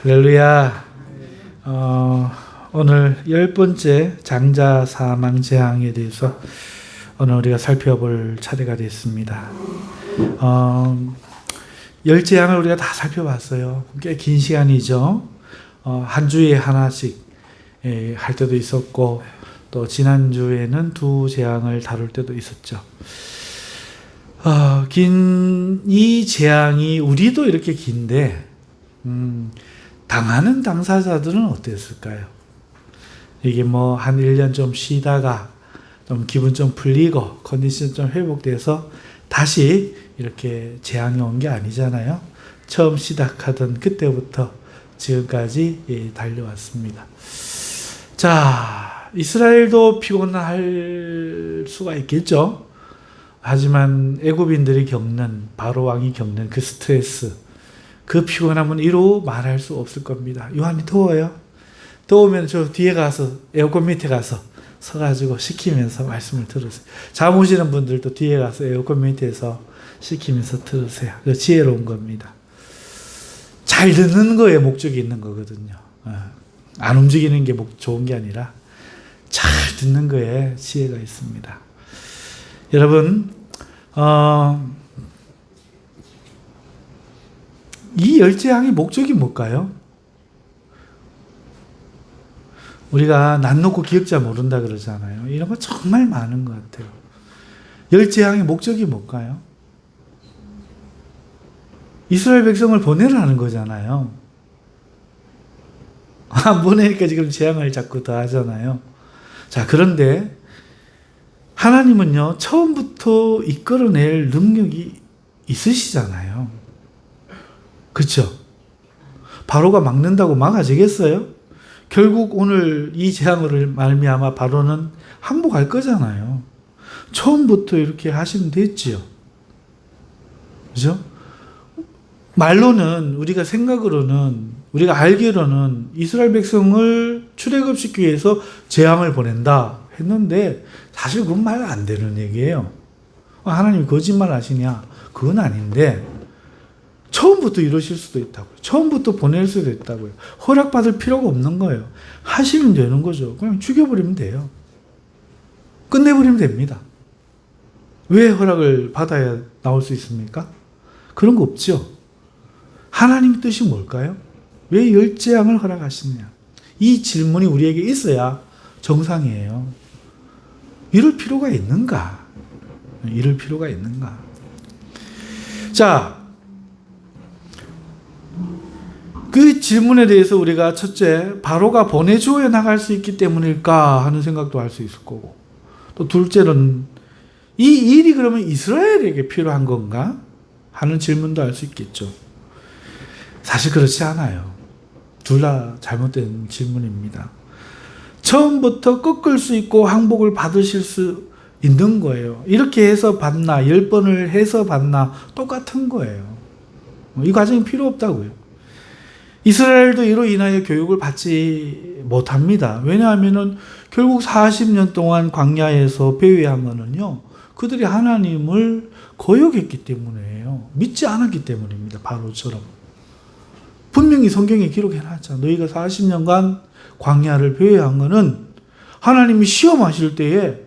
할렐루야. 오늘 10번째 장자 사망 재앙에 대해서 오늘 우리가 살펴볼 차례가 됐습니다. 10재앙을 우리가 다 살펴봤어요. 꽤 긴 시간이죠. 한 주에 하나씩 할 때도 있었고, 또 지난주에는 2재앙을 다룰 때도 있었죠. 긴 이 재앙이 우리도 이렇게 긴데 당하는 당사자들은 어땠을까요? 이게 한 1년 좀 쉬다가 좀 기분 좀 풀리고 컨디션 좀 회복돼서 다시 이렇게 재앙이 온 게 아니잖아요. 처음 시작하던 그때부터 지금까지 달려왔습니다. 자, 이스라엘도 피곤할 수가 있겠죠. 하지만 애굽인들이 겪는, 바로 왕이 겪는 그 스트레스, 그 피곤함은 이루 말할 수 없을 겁니다. 요한이 더워요? 더우면 저 뒤에 가서, 에어컨 밑에 가서 서가지고 식히면서 말씀을 들으세요. 잠 오시는 분들도 뒤에 가서 에어컨 밑에서 식히면서 들으세요. 그 지혜로운 겁니다. 잘 듣는 거에 목적이 있는 거거든요. 안 움직이는 게 좋은 게 아니라 잘 듣는 거에 지혜가 있습니다. 여러분, 이 열재앙의 목적이 뭘까요? 우리가 난 놓고 기억자 모른다 그러잖아요. 이런 거 정말 많은 것 같아요. 열재앙의 목적이 뭘까요? 이스라엘 백성을 보내라는 거잖아요. 안 보내니까 지금 재앙을 자꾸 더 하잖아요. 자, 그런데 하나님은요, 처음부터 이끌어낼 능력이 있으시잖아요. 그렇죠? 바로가 막는다고 막아지겠어요? 결국 오늘 이 재앙을 말미암아 바로는 항복할 거잖아요. 처음부터 이렇게 하시면 됐지요. 그죠? 말로는, 우리가 생각으로는, 우리가 알기로는 이스라엘 백성을 출애굽시키기 위해서 재앙을 보낸다 했는데 사실 그건 말 안 되는 얘기예요. 하나님이 거짓말 하시냐? 그건 아닌데 처음부터 이러실 수도 있다고요. 처음부터 보낼 수도 있다고요. 허락받을 필요가 없는 거예요. 하시면 되는 거죠. 그냥 죽여버리면 돼요. 끝내버리면 됩니다. 왜 허락을 받아야 나올 수 있습니까? 그런 거 없죠. 하나님 뜻이 뭘까요? 왜 열재앙을 허락하시느냐? 이 질문이 우리에게 있어야 정상이에요. 이럴 필요가 있는가? 이럴 필요가 있는가? 자, 그 질문에 대해서 우리가 첫째, 바로가 보내주어 나갈 수 있기 때문일까 하는 생각도 할 수 있을 거고, 또 둘째는 이 일이 그러면 이스라엘에게 필요한 건가 하는 질문도 할 수 있겠죠. 사실 그렇지 않아요. 둘 다 잘못된 질문입니다. 처음부터 꺾을 수 있고 항복을 받으실 수 있는 거예요. 이렇게 해서 받나 10번을 해서 받나 똑같은 거예요. 이 과정이 필요 없다고요. 이스라엘도 이로 인하여 교육을 받지 못합니다. 왜냐하면 결국 40년 동안 광야에서 배회한 거는요, 그들이 하나님을 거역했기 때문이에요. 믿지 않았기 때문입니다. 바로처럼. 분명히 성경에 기록해놨잖아. 너희가 40년간 광야를 배회한 거는 하나님이 시험하실 때에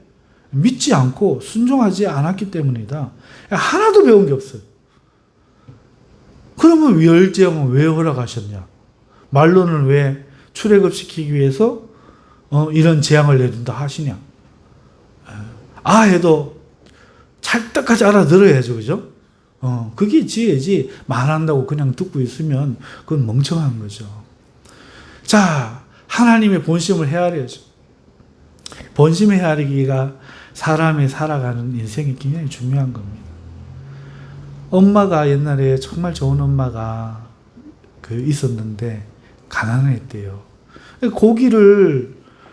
믿지 않고 순종하지 않았기 때문이다. 하나도 배운 게 없어요. 그러면 열재앙은 왜 허락하셨냐? 말로는 왜 출애굽시키기 위해서 이런 재앙을 내린다 하시냐? 해도 찰떡같이 알아들어야죠. 그죠? 그게 지혜지. 말한다고 그냥 듣고 있으면 그건 멍청한 거죠. 자, 하나님의 본심을 헤아려야죠. 본심을 헤아리기가 사람이 살아가는 인생이 굉장히 중요한 겁니다. 엄마가 옛날에 정말 좋은 엄마가 있었는데 가난했대요.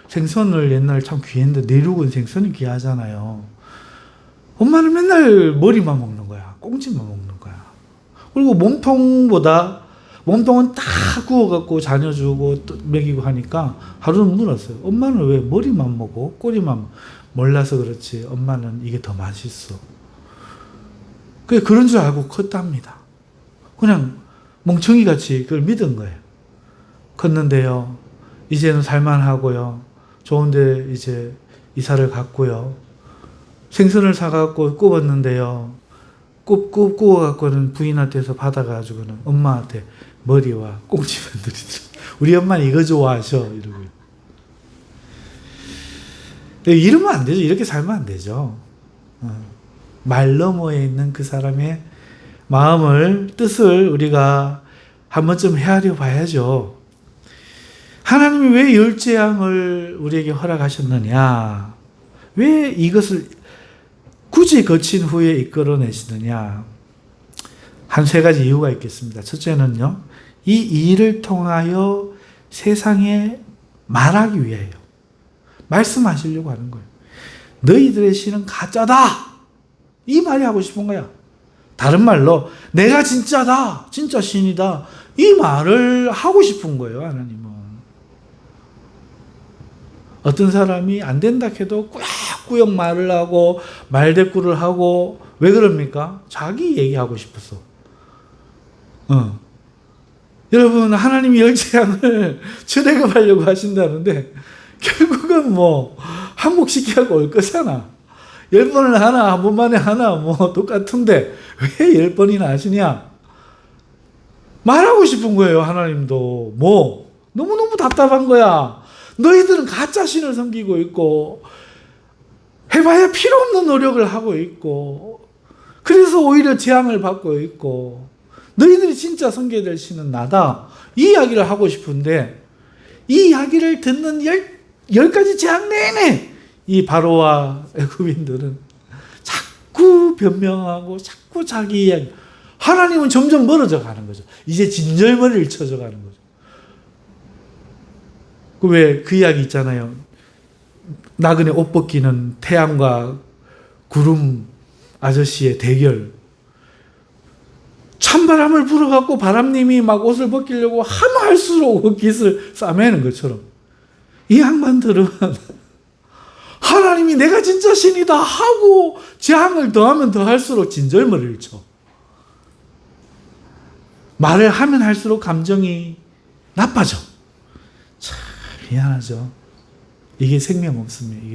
생선을 옛날에 참 귀했는데 내륙은 생선이 귀하잖아요. 엄마는 맨날 머리만 먹는 거야. 꽁지만 먹는 거야. 그리고 몸통은 다 구워갖고 자녀 주고 먹이고 하니까 하루는 물었어요. 엄마는 왜 머리만 먹어? 꼬리만 몰라서 그렇지. 엄마는 이게 더 맛있어. 그런 줄 알고 컸답니다. 그냥 멍청이같이 그걸 믿은 거예요. 컸는데요. 이제는 살만하고요. 좋은데 이제 이사를 갔고요. 생선을 사갖고 굽었는데요. 구워갖고는 부인한테서 받아가지고는 엄마한테 머리와 꽁치 만들이더라. 우리 엄마는 이거 좋아하셔. 이러고요. 이러면 안 되죠. 이렇게 살면 안 되죠. 말 너머에 있는 그 사람의 마음을, 뜻을 우리가 한 번쯤 헤아려 봐야죠. 하나님이 왜 열재앙을 우리에게 허락하셨느냐? 왜 이것을 굳이 거친 후에 이끌어내시느냐? 한 세 가지 이유가 있겠습니다. 첫째는요, 이 일을 통하여 세상에 말하기 위해요. 말씀하시려고 하는 거예요. 너희들의 신은 가짜다! 이 말이 하고 싶은 거야. 다른 말로 내가 진짜다, 진짜 신이다, 이 말을 하고 싶은 거예요. 하나님은. 어떤 사람이 안 된다 해도 꾸역꾸역 말을 하고 말대꾸를 하고, 왜 그럽니까? 자기 얘기하고 싶어서. 여러분, 하나님이 열재앙을 철회급하려고 하신다는데 결국은 뭐 한몫시키고 올 거잖아. 10번을 하나, 한 번만에 하나, 뭐 똑같은데 왜 10번이나 하시냐? 말하고 싶은 거예요. 하나님도. 뭐 너무너무 답답한 거야. 너희들은 가짜 신을 섬기고 있고 해봐야 필요 없는 노력을 하고 있고, 그래서 오히려 재앙을 받고 있고, 너희들이 진짜 섬겨야 될 신은 나다, 이 이야기를 하고 싶은데, 이 이야기를 듣는 열 가지 재앙 내내 이 바로와 애굽인들은 자꾸 변명하고 자꾸 자기 이야기. 하나님은 점점 멀어져 가는 거죠. 이제 진절머리를 쳐져 가는 거죠. 왜 그 이야기 있잖아요. 나그네 옷 벗기는 태양과 구름 아저씨의 대결. 찬바람을 불어갖고 바람님이 막 옷을 벗기려고 하면 할수록 깃을 싸매는 것처럼, 이 양반들은 하나님이 내가 진짜 신이다 하고 재앙을 더하면 더할수록 진절머리를 쳐. 말을 하면 할수록 감정이 나빠져. 참 미안하죠. 이게 생명 없습니다.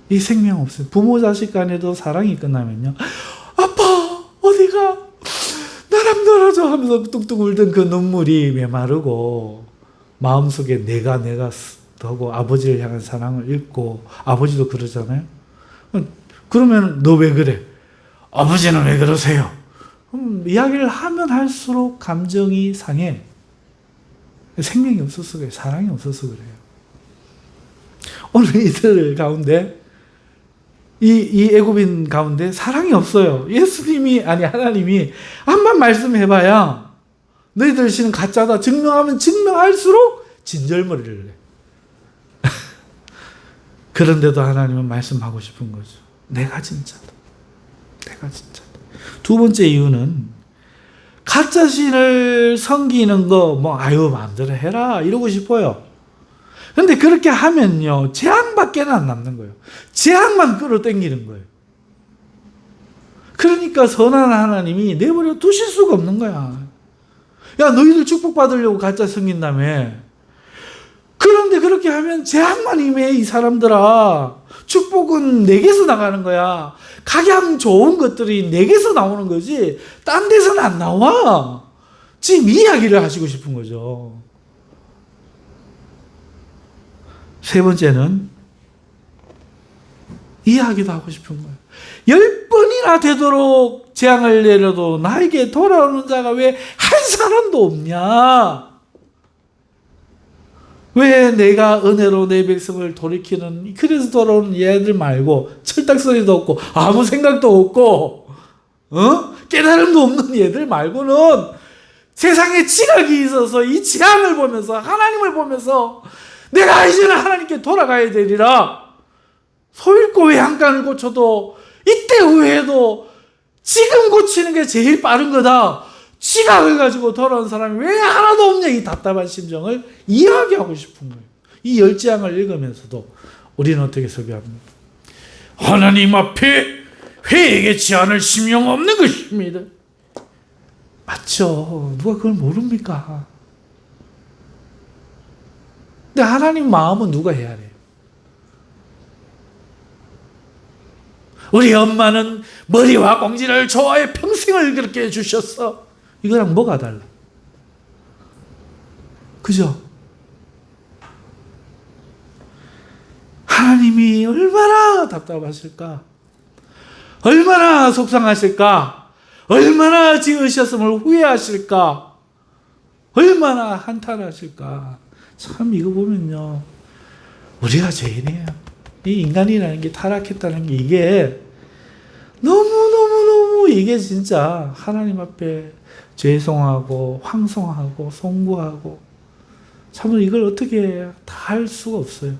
이게 생명 없어요. 부모 자식 간에도 사랑이 끝나면요, 아빠 어디가, 나랑 놀아줘 하면서 뚝뚝 울던 그 눈물이 메마르고 마음속에 내가 하고 아버지를 향한 사랑을 잃고, 아버지도 그러잖아요. 그러면 너 왜 그래? 아버지는 왜 그러세요? 이야기를 하면 할수록 감정이 상해. 생명이 없어서 그래요. 사랑이 없어서 그래요. 오늘 이들 가운데, 이 애굽인 가운데 사랑이 없어요. 하나님이 한번 말씀해봐야 너희들 신은 가짜다 증명하면 증명할수록 진절머리를 해. 그런데도 하나님은 말씀하고 싶은 거죠. 내가 진짜다. 두 번째 이유는, 가짜 신을 섬기는 거 마음대로 해라 이러고 싶어요. 근데 그렇게 하면요, 재앙밖에 안 남는 거예요. 재앙만 끌어당기는 거예요. 그러니까 선한 하나님이 내버려 두실 수가 없는 거야. 야, 너희들 축복받으려고 가짜 섬긴다며. 그런데 그렇게 하면 재앙만 임해, 이 사람들아. 축복은 내게서 나가는 거야. 가장 좋은 것들이 내게서 나오는 거지 딴 데서는 안 나와. 지금 이 이야기를 하시고 싶은 거죠. 세 번째는 이 이야기도 하고 싶은 거예요. 10번이나 되도록 재앙을 내려도 나에게 돌아오는 자가 왜 한 사람도 없냐? 왜 내가 은혜로 내 백성을 돌이키는, 그래서 돌아오는 얘들 말고, 철딱소리도 없고 아무 생각도 없고 깨달음도 없는 얘들 말고는 세상에 지각이 있어서 이 재앙을 보면서, 하나님을 보면서 내가 이제는 하나님께 돌아가야 되리라. 소잃고 외양간을 고쳐도 이때 후에도 지금 고치는 게 제일 빠른 거다. 지각을 가지고 돌아온 사람이 왜 하나도 없냐, 이 답답한 심정을 이야기하고 싶은 거예요. 이 열재앙을 읽으면서도 우리는 어떻게 설교합니까? 하나님 앞에 회개치 않을 심령 없는 것입니다. 맞죠. 누가 그걸 모릅니까? 근데 하나님 마음은 누가 해야 돼요? 우리 엄마는 머리와 공지를 좋아해 평생을 그렇게 해주셨어. 이거랑 뭐가 달라? 그죠? 하나님이 얼마나 답답하실까? 얼마나 속상하실까? 얼마나 지으셨음을 후회하실까? 얼마나 한탄하실까? 참 이거 보면요, 우리가 죄인이에요. 이 인간이라는 게, 타락했다는 게, 이게 너무너무너무 이게 진짜 하나님 앞에 죄송하고 황송하고 송구하고, 참 이걸 어떻게 다 할 수가 없어요.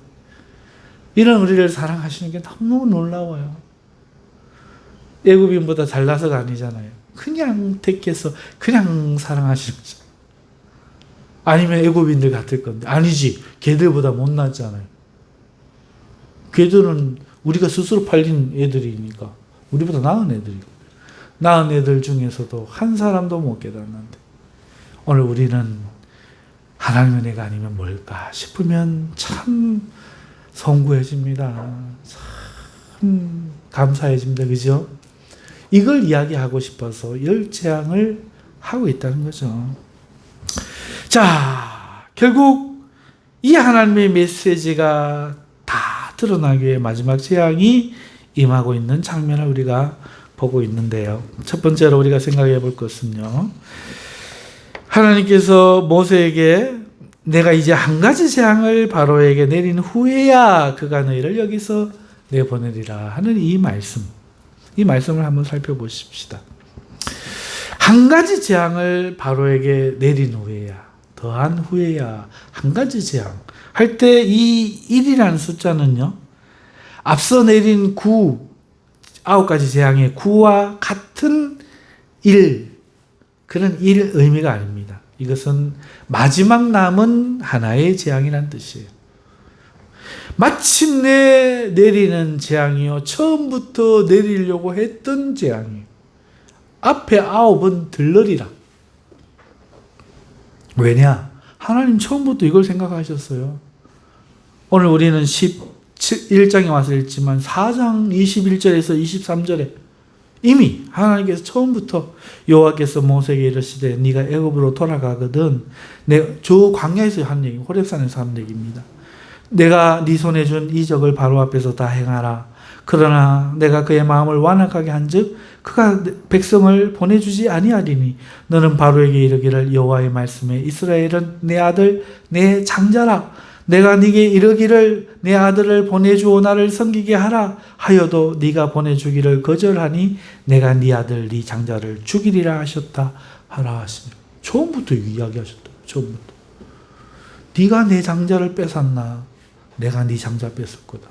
이런 우리를 사랑하시는 게 너무 놀라워요. 애굽인보다 잘나서가 아니잖아요. 그냥 택해서 그냥 사랑하시는 거죠. 아니면 애굽인들 같을 건데, 아니지, 걔들보다 못났잖아요. 걔들은 우리가 스스로 팔린 애들이니까 우리보다 나은 애들이고, 나은 애들 중에서도 한 사람도 못 깨닫는데, 오늘 우리는 하나님의 은혜가 아니면 뭘까 싶으면 참 송구해집니다. 참 감사해집니다. 그죠? 이걸 이야기하고 싶어서 열재앙을 하고 있다는 거죠. 자, 결국 이 하나님의 메시지가 다 드러나기 위해 마지막 재앙이 임하고 있는 장면을 우리가 보고 있는데요. 첫 번째로 우리가 생각해 볼 것은요, 하나님께서 모세에게 내가 이제 한 가지 재앙을 바로에게 내린 후에야 그가 너희를 여기서 내보내리라 하는 이 말씀을 한번 살펴보십시다. 한 가지 재앙을 바로에게 내린 후에야, 더한 후에야, 한 가지 재앙 할 때 이 1이라는 숫자는요, 앞서 내린 9가지 재앙의 9와 같은 1, 그런 의미가 아닙니다. 이것은 마지막 남은 하나의 재앙이라는 뜻이에요. 마침내 내리는 재앙이요, 처음부터 내리려고 했던 재앙이에요. 앞에 9은 들러리라. 왜냐? 하나님 처음부터 이걸 생각하셨어요. 오늘 우리는 11장에 와서 읽지만 4장 21절에서 23절에 이미 하나님께서 처음부터 여호와께서 모세에게 이르시되 네가 애굽으로 돌아가거든, 저 광야에서 한 얘기, 호렙산에서 한 얘기입니다. 내가 네 손에 준 이적을 바로 앞에서 다 행하라. 그러나 내가 그의 마음을 완악하게 한즉 그가 백성을 보내주지 아니하리니 너는 바로에게 이르기를 여호와의 말씀에 이스라엘은 내 아들 내 장자라. 내가 네게 이르기를 내 아들을 보내주어 나를 섬기게 하라 하여도 네가 보내주기를 거절하니 내가 네 아들 네 장자를 죽이리라 하셨다 하라 하시며, 처음부터 이야기하셨다. 처음부터 네가 내 장자를 뺏었나? 내가 네 장자 뺏을 거다.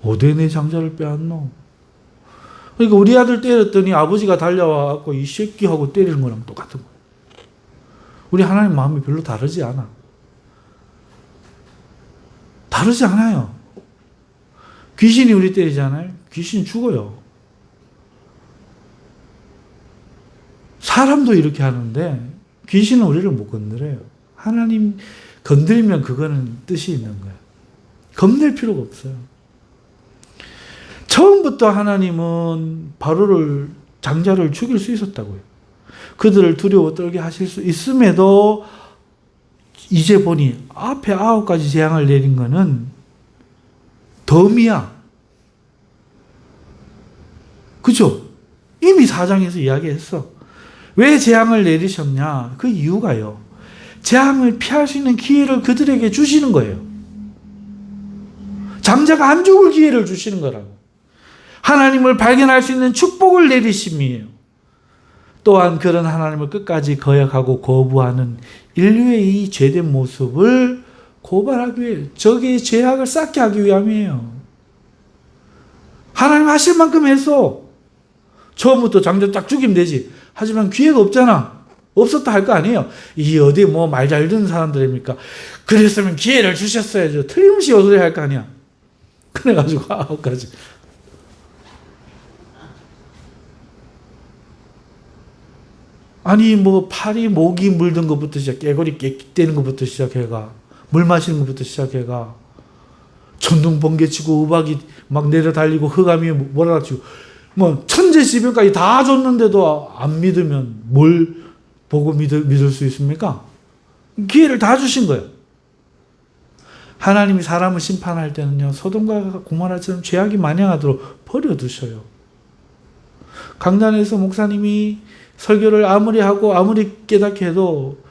어디 내 장자를 빼앗노? 그러니까 우리 아들 때렸더니 아버지가 달려와갖고 이 새끼하고 때리는 거랑 똑같은 거예요. 우리 하나님 마음이 별로 다르지 않아. 다르지 않아요. 귀신이 우리 때리잖아요. 귀신 죽어요. 사람도 이렇게 하는데 귀신은 우리를 못 건드려요. 하나님 건들면 그거는 뜻이 있는 거예요. 겁낼 필요가 없어요. 처음부터 하나님은 바로를, 장자를 죽일 수 있었다고요. 그들을 두려워 떨게 하실 수 있음에도 이제 보니 앞에 9가지 재앙을 내린 거는 덤이야. 그죠? 이미 4장에서 이야기했어. 왜 재앙을 내리셨냐? 그 이유가요, 재앙을 피할 수 있는 기회를 그들에게 주시는 거예요. 장자가 안 죽을 기회를 주시는 거라고. 하나님을 발견할 수 있는 축복을 내리심이에요. 또한 그런 하나님을 끝까지 거역하고 거부하는 인류의 이 죄된 모습을 고발하기 위해, 적의 죄악을 쌓게 하기 위함이에요. 하나님 하실 만큼 해서 처음부터 장자 딱 죽이면 되지. 하지만 기회가 없잖아. 없었다 할 거 아니에요. 이게 어디 뭐 말 잘 듣는 사람들입니까? 그랬으면 기회를 주셨어야죠. 틀림없이 요소리 할 거 아니야. 그래가지고 9가지. 아니 뭐 팔이 모기 물든 것부터 시작, 깨거리 깨끼대는 것부터 시작해가, 물 마시는 것부터 시작해가, 천둥 번개 치고 우박이 막 내려 달리고 흑암이 몰아치고 뭐 천재지변까지 다 줬는데도 안 믿으면 뭘 보고 믿을 수 있습니까? 기회를 다 주신 거예요. 하나님이 사람을 심판할 때는요, 소돔과 고모라처럼 죄악이 만연하도록 버려두셔요. 강단에서 목사님이 설교를 아무리 하고 아무리 깨닫게 해도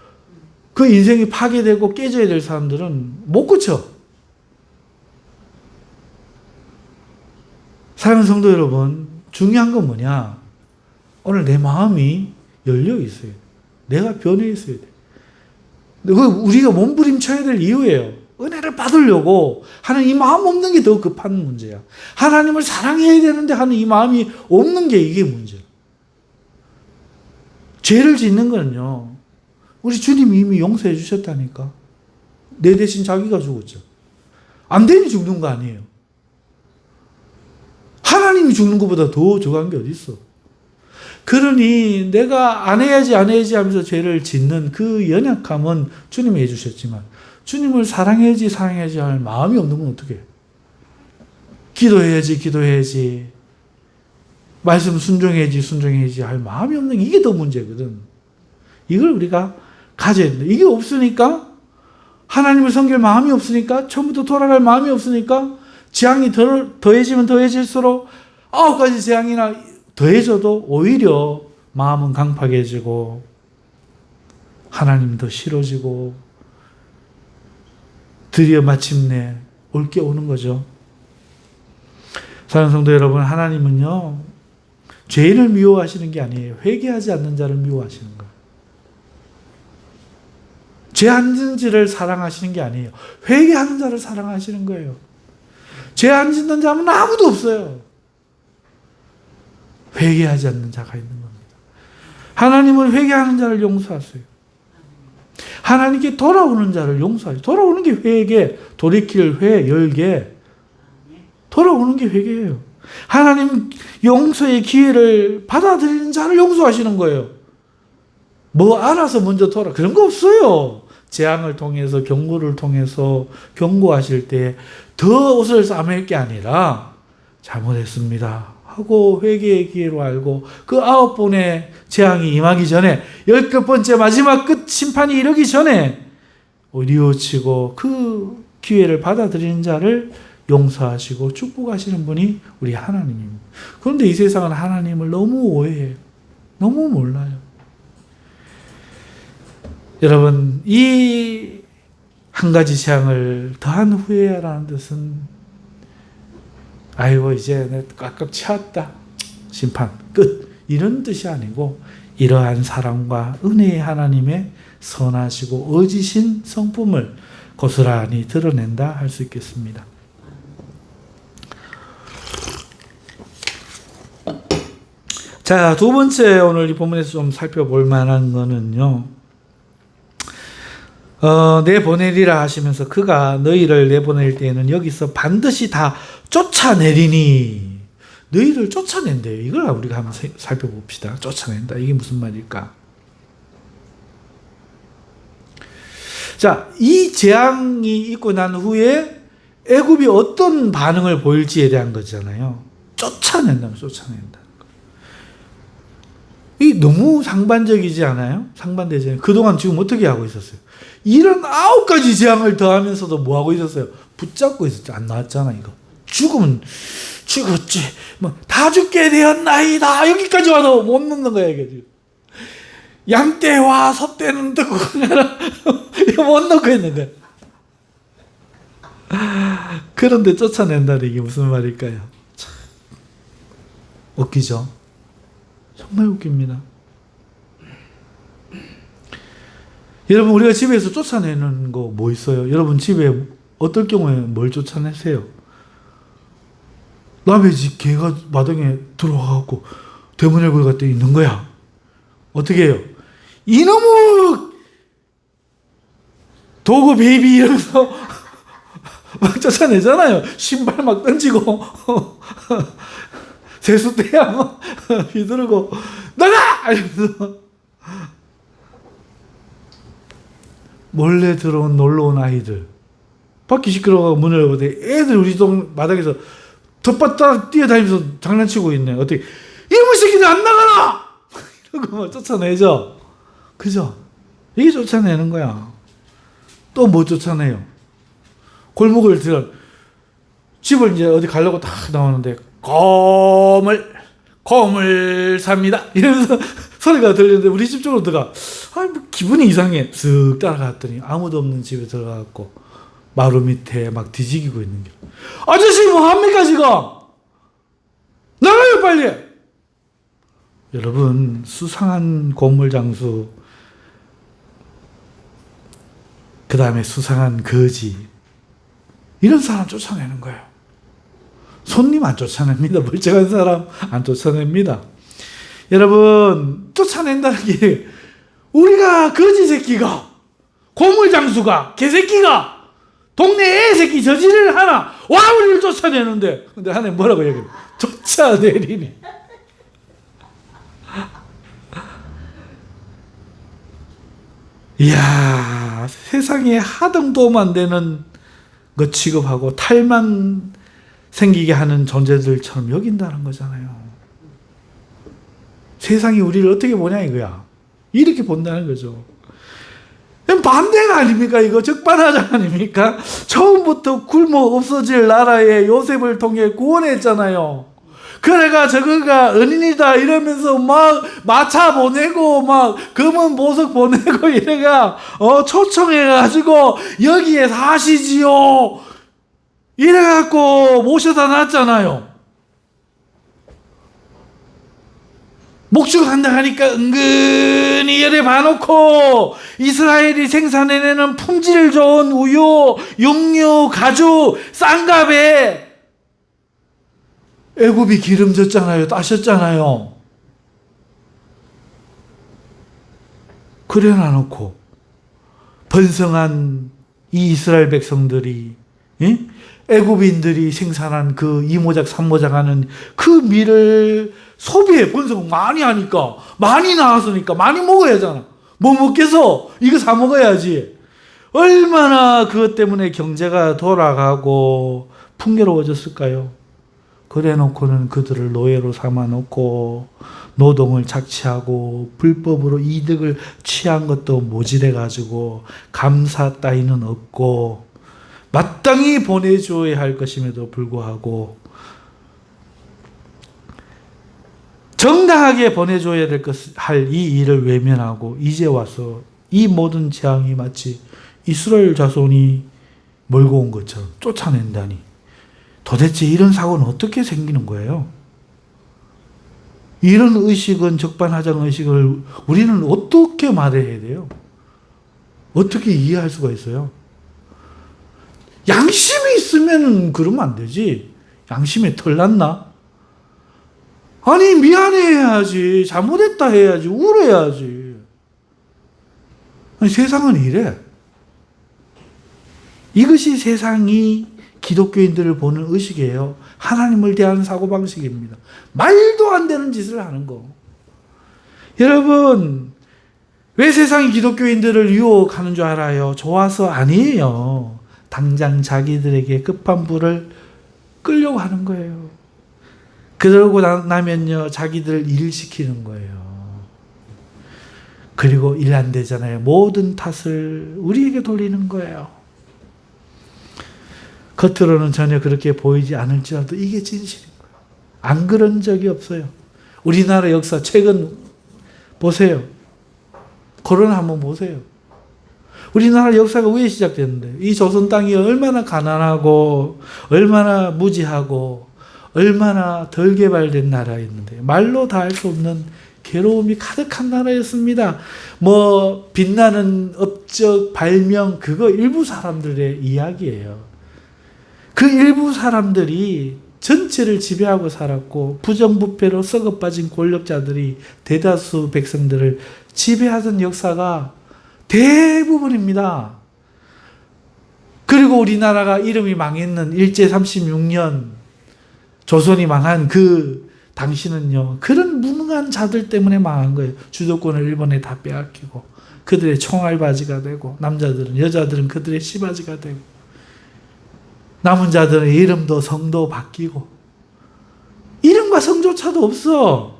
그 인생이 파괴되고 깨져야 될 사람들은 못 고쳐. 사랑하는 성도 여러분, 중요한 건 뭐냐? 오늘 내 마음이 열려 있어야 돼. 내가 변해 있어야 돼. 우리가 몸부림쳐야 될 이유예요. 은혜를 받으려고 하는 이 마음 없는 게 더 급한 문제야. 하나님을 사랑해야 되는데 하는 이 마음이 없는 게 이게 문제야. 죄를 짓는 거는요, 우리 주님이 이미 용서해 주셨다니까. 내 대신 자기가 죽었죠. 안 되니 죽는 거 아니에요. 하나님이 죽는 것보다 더 저간 게 어디 있어. 그러니 내가 안 해야지 하면서 죄를 짓는 그 연약함은 주님이 해주셨지만, 주님을 사랑해야지 할 마음이 없는 건 어떻게 해? 기도해야지 말씀 순종해야지 할 마음이 없는 게 이게 더 문제거든. 이걸 우리가 가져야 된다. 이게 없으니까, 하나님을 섬길 마음이 없으니까, 처음부터 돌아갈 마음이 없으니까, 재앙이 더해지면 더해질수록 9가지 재앙이나 더해져도 오히려 마음은 강팍해지고 하나님 더 싫어지고 드디어 마침내 올 게 오는 거죠. 사랑하는 성도 여러분, 하나님은요, 죄인을 미워하시는 게 아니에요. 회개하지 않는 자를 미워하시는 거예요. 죄 안 짓는 자를 사랑하시는 게 아니에요. 회개하는 자를 사랑하시는 거예요. 죄 안 짓는 자는 아무도 없어요. 회개하지 않는 자가 있는 겁니다. 하나님은 회개하는 자를 용서하세요. 하나님께 돌아오는 자를 용서하세요. 돌아오는 게 회개, 돌이킬 회, 열개. 돌아오는 게 회개예요. 하나님 용서의 기회를 받아들이는 자를 용서하시는 거예요. 뭐 알아서 먼저 그런 거 없어요. 재앙을 통해서, 경고를 통해서 경고하실 때 더 옷을 싸맬 게 아니라 잘못했습니다 하고 회개의 기회로 알고 그 9번의 재앙이 임하기 전에, 10번째 마지막 끝 심판이 이르기 전에 뉘우치고 그 기회를 받아들이는 자를 용서하시고 축복하시는 분이 우리 하나님입니다. 그런데 이 세상은 하나님을 너무 오해해요. 너무 몰라요. 여러분, 이 한 가지 재앙을 더한 후에라는 뜻은, 아이고 이제 내 꽉꽉 채웠다, 심판 끝, 이런 뜻이 아니고, 이러한 사랑과 은혜의 하나님의 선하시고 의지신 성품을 고스란히 드러낸다 할 수 있겠습니다. 자, 두 번째 오늘 이 본문에서 좀 살펴볼 만한 거는요, 내보내리라 하시면서 그가 너희를 내보낼 때에는 여기서 반드시 다 쫓아내리니, 너희를 쫓아낸대요. 이걸 우리가 한번 살펴봅시다. 쫓아낸다. 이게 무슨 말일까? 자, 이 재앙이 있고 난 후에 애굽이 어떤 반응을 보일지에 대한 거잖아요. 쫓아낸다. 이 너무 상반적이지 않아요? 상반되잖아요. 그동안 지금 어떻게 하고 있었어요? 이런 9가지 재앙을 더하면서도 뭐 하고 있었어요? 붙잡고 있었죠. 안 나왔잖아, 이거. 죽으면 죽었지. 뭐 다 죽게 되었나이다. 여기까지 와도 못 넣는 거야, 이게 지금. 양떼와 섭떼는 듣고 이거 못 넣고 있는데. 그런데 쫓아낸다는 이게 무슨 말일까요? 참 웃기죠? 정말 웃깁니다. 여러분, 우리가 집에서 쫓아내는 거 뭐 있어요? 여러분 집에 어떨 경우에 뭘 쫓아내세요? 남의 집 개가 마당에 들어와갖고 대문을 걸고 있는 거야. 어떻게 해요? 이놈의 도구 베이비 이러면서 막 쫓아내잖아요. 신발 막 던지고 세숫대야 막 휘두르고 나가! 이러면서 몰래 들어온 놀러 온 아이들. 밖이 시끄러워서 문을 열어보더니 애들 우리 동 마당에서 덧받다 뛰어다니면서 장난치고 있네. 어떻게 이놈의 새끼들 안 나가라! 이러고 막 쫓아내죠. 그죠? 이게 쫓아내는 거야. 또 뭐 쫓아내요? 골목을 들어 집을 이제 어디 가려고 딱 나오는데 곰을 삽니다. 이러면서 소리가 들리는데 우리 집 쪽으로 들어가. 뭐 기분이 이상해. 쓱 따라갔더니 아무도 없는 집에 들어가고 마루 밑에 막 뒤지기고 있는 게. 아저씨 뭐 합니까 지금? 나가요 빨리. 여러분 수상한 고물 장수, 그 다음에 수상한 거지, 이런 사람 쫓아내는 거예요. 손님 안 쫓아냅니다. 멀쩡한 사람 안 쫓아냅니다. 여러분 쫓아낸다는 게 우리가 거지 새끼가, 고물 장수가, 개새끼가 동네 애새끼 저지를 하나 와 우리를 쫓아내는데, 근데 하나님 뭐라고 얘기해요? 쫓아내리니. 이야, 세상에 하등 도움 안 되는 것 취급하고 탈만 생기게 하는 존재들처럼 여긴다는 거잖아요. 세상이 우리를 어떻게 보냐 이거야. 이렇게 본다는 거죠. 반대가 아닙니까? 이거 적반하장 아닙니까? 처음부터 굶어 없어질 나라에 요셉을 통해 구원했잖아요. 그래가 저거가 은인이다 이러면서 막 마차 보내고 막 검은 보석 보내고 이래가 초청해가지고 여기에 사시지요 이래갖고 모셔다 놨잖아요. 목축 한다 하니까 은근히 열에 봐놓고 이스라엘이 생산해내는 품질 좋은 우유, 육류, 가죽, 쌍갑에 애굽이 기름졌잖아요. 따셨잖아요. 그래 놔놓고 번성한 이 이스라엘 백성들이, 애굽인들이 생산한 그 이모작 삼모작 하는 그 밀을 소비해. 번성 많이 하니까, 많이 나왔으니까 많이 먹어야 하잖아. 뭐 먹겠어? 이거 사 먹어야지. 얼마나 그것 때문에 경제가 돌아가고 풍요로워졌을까요? 그래 놓고는 그들을 노예로 삼아놓고 노동을 착취하고 불법으로 이득을 취한 것도 모질해가지고 감사 따위는 없고 마땅히 보내줘야 할 것임에도 불구하고 정당하게 보내줘야 될 할 이 일을 외면하고 이제 와서 이 모든 재앙이 마치 이스라엘 자손이 몰고 온 것처럼 쫓아낸다니. 도대체 이런 사고는 어떻게 생기는 거예요? 이런 의식은, 적반하장 의식을 우리는 어떻게 말해야 돼요? 어떻게 이해할 수가 있어요? 양심이 있으면 그러면 안 되지. 양심에 털났나? 아니 미안해야지, 잘못했다 해야지, 울어야지. 아니 세상은 이래. 이것이 세상이 기독교인들을 보는 의식이에요. 하나님을 대하는 사고방식입니다. 말도 안 되는 짓을 하는 거. 여러분 왜 세상이 기독교인들을 유혹하는 줄 알아요? 좋아서 아니에요. 당장 자기들에게 급한 불을 끌려고 하는 거예요. 그러고 나면요 자기들 일 시키는 거예요. 그리고 일 안 되잖아요. 모든 탓을 우리에게 돌리는 거예요. 겉으로는 전혀 그렇게 보이지 않을지라도 이게 진실인 거예요. 안 그런 적이 없어요. 우리나라 역사 최근 보세요. 코로나 한번 보세요. 우리나라 역사가 왜 시작됐는데, 이 조선 땅이 얼마나 가난하고 얼마나 무지하고 얼마나 덜 개발된 나라였는데 말로 다 할 수 없는 괴로움이 가득한 나라였습니다. 뭐 빛나는 업적 발명 그거 일부 사람들의 이야기예요. 그 일부 사람들이 전체를 지배하고 살았고 부정부패로 썩어빠진 권력자들이 대다수 백성들을 지배하던 역사가 대부분입니다. 그리고 우리나라가 이름이 망했는 일제 36년 조선이 망한 그 당신은요, 그런 무능한 자들 때문에 망한 거예요. 주도권을 일본에 다 빼앗기고, 그들의 총알바지가 되고, 여자들은 그들의 시바지가 되고, 남은 자들은 이름도 성도 바뀌고, 이름과 성조차도 없어.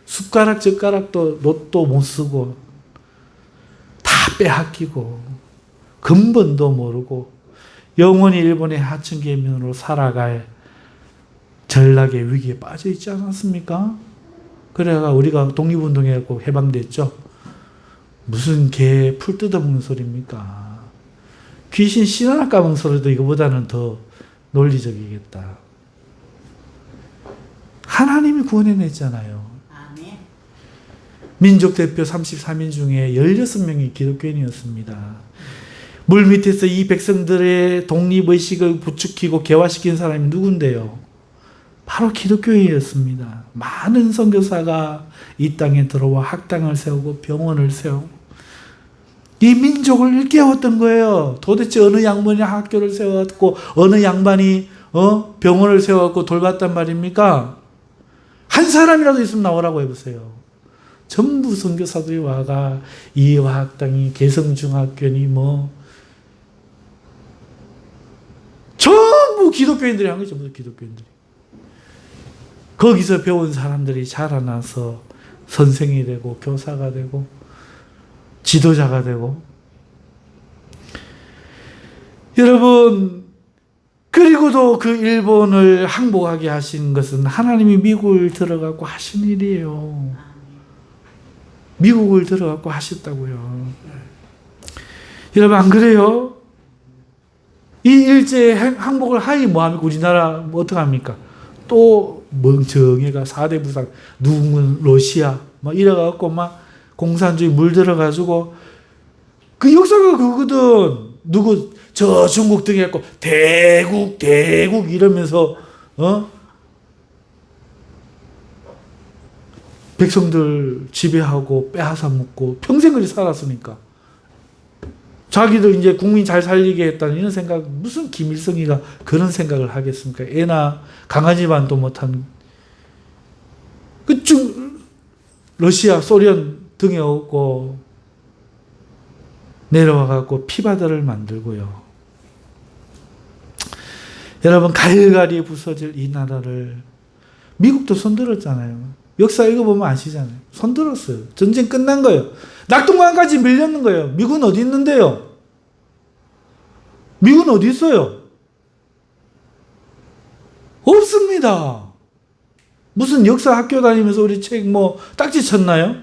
숟가락 젓가락도 롯도 못 쓰고, 다 빼앗기고, 근본도 모르고, 영원히 일본의 하층계민으로 살아갈 전락의 위기에 빠져 있지 않았습니까? 그래가 우리가 독립운동해갖고 해방됐죠. 무슨 개 풀 뜯어먹는 소리입니까? 귀신 씨 하나 까먹는 소리도 이거보다는 더 논리적이겠다. 하나님이 구원해냈잖아요. 민족 대표 33인 중에 16명이 기독교인이었습니다. 물 밑에서 이 백성들의 독립의식을 부추기고 개화시킨 사람이 누군데요? 바로 기독교인이었습니다. 많은 선교사가 이 땅에 들어와 학당을 세우고 병원을 세우고 이 민족을 일깨웠던 거예요. 도대체 어느 양반이 학교를 세웠고 어느 양반이 병원을 세웠고 돌봤단 말입니까? 한 사람이라도 있으면 나오라고 해보세요. 전부 선교사들이 와가 이화학당이 개성중학교니 전부 기독교인들이 한 거죠. 전부 기독교인들이. 거기서 배운 사람들이 자라나서 선생이 되고 교사가 되고 지도자가 되고. 여러분, 그리고도 그 일본을 항복하게 하신 것은 하나님이 미국을 들어가고 하신 일이에요. 미국을 들어가고 하셨다고요. 여러분, 안 그래요? 이 일제 항복을 하이 뭐합니까? 우리나라 어떡합니까? 또 멍청이가 4대 부상, 누군 러시아 이래갖고 막 공산주의 물들어가지고 그 역사가 그거거든. 누구 저 중국 등에 갖고 대국 이러면서 백성들 지배하고 빼앗아 먹고 평생 그리 살았으니까 자기들 이제 국민 잘 살리게 했다는 이런 생각, 무슨 김일성이가 그런 생각을 하겠습니까? 애나 강아지 반도 못한 그중 러시아 소련 등에 오고 내려와갖고 피바다를 만들고요. 여러분, 갈갈이 부서질 이 나라를 미국도 손들었잖아요. 역사 읽어보면 아시잖아요. 손들었어요. 전쟁 끝난 거예요. 낙동강까지 밀렸는 거예요. 미국은 어디 있는데요? 미국은 어디 있어요? 없습니다. 무슨 역사 학교 다니면서 우리 책 딱지 쳤나요?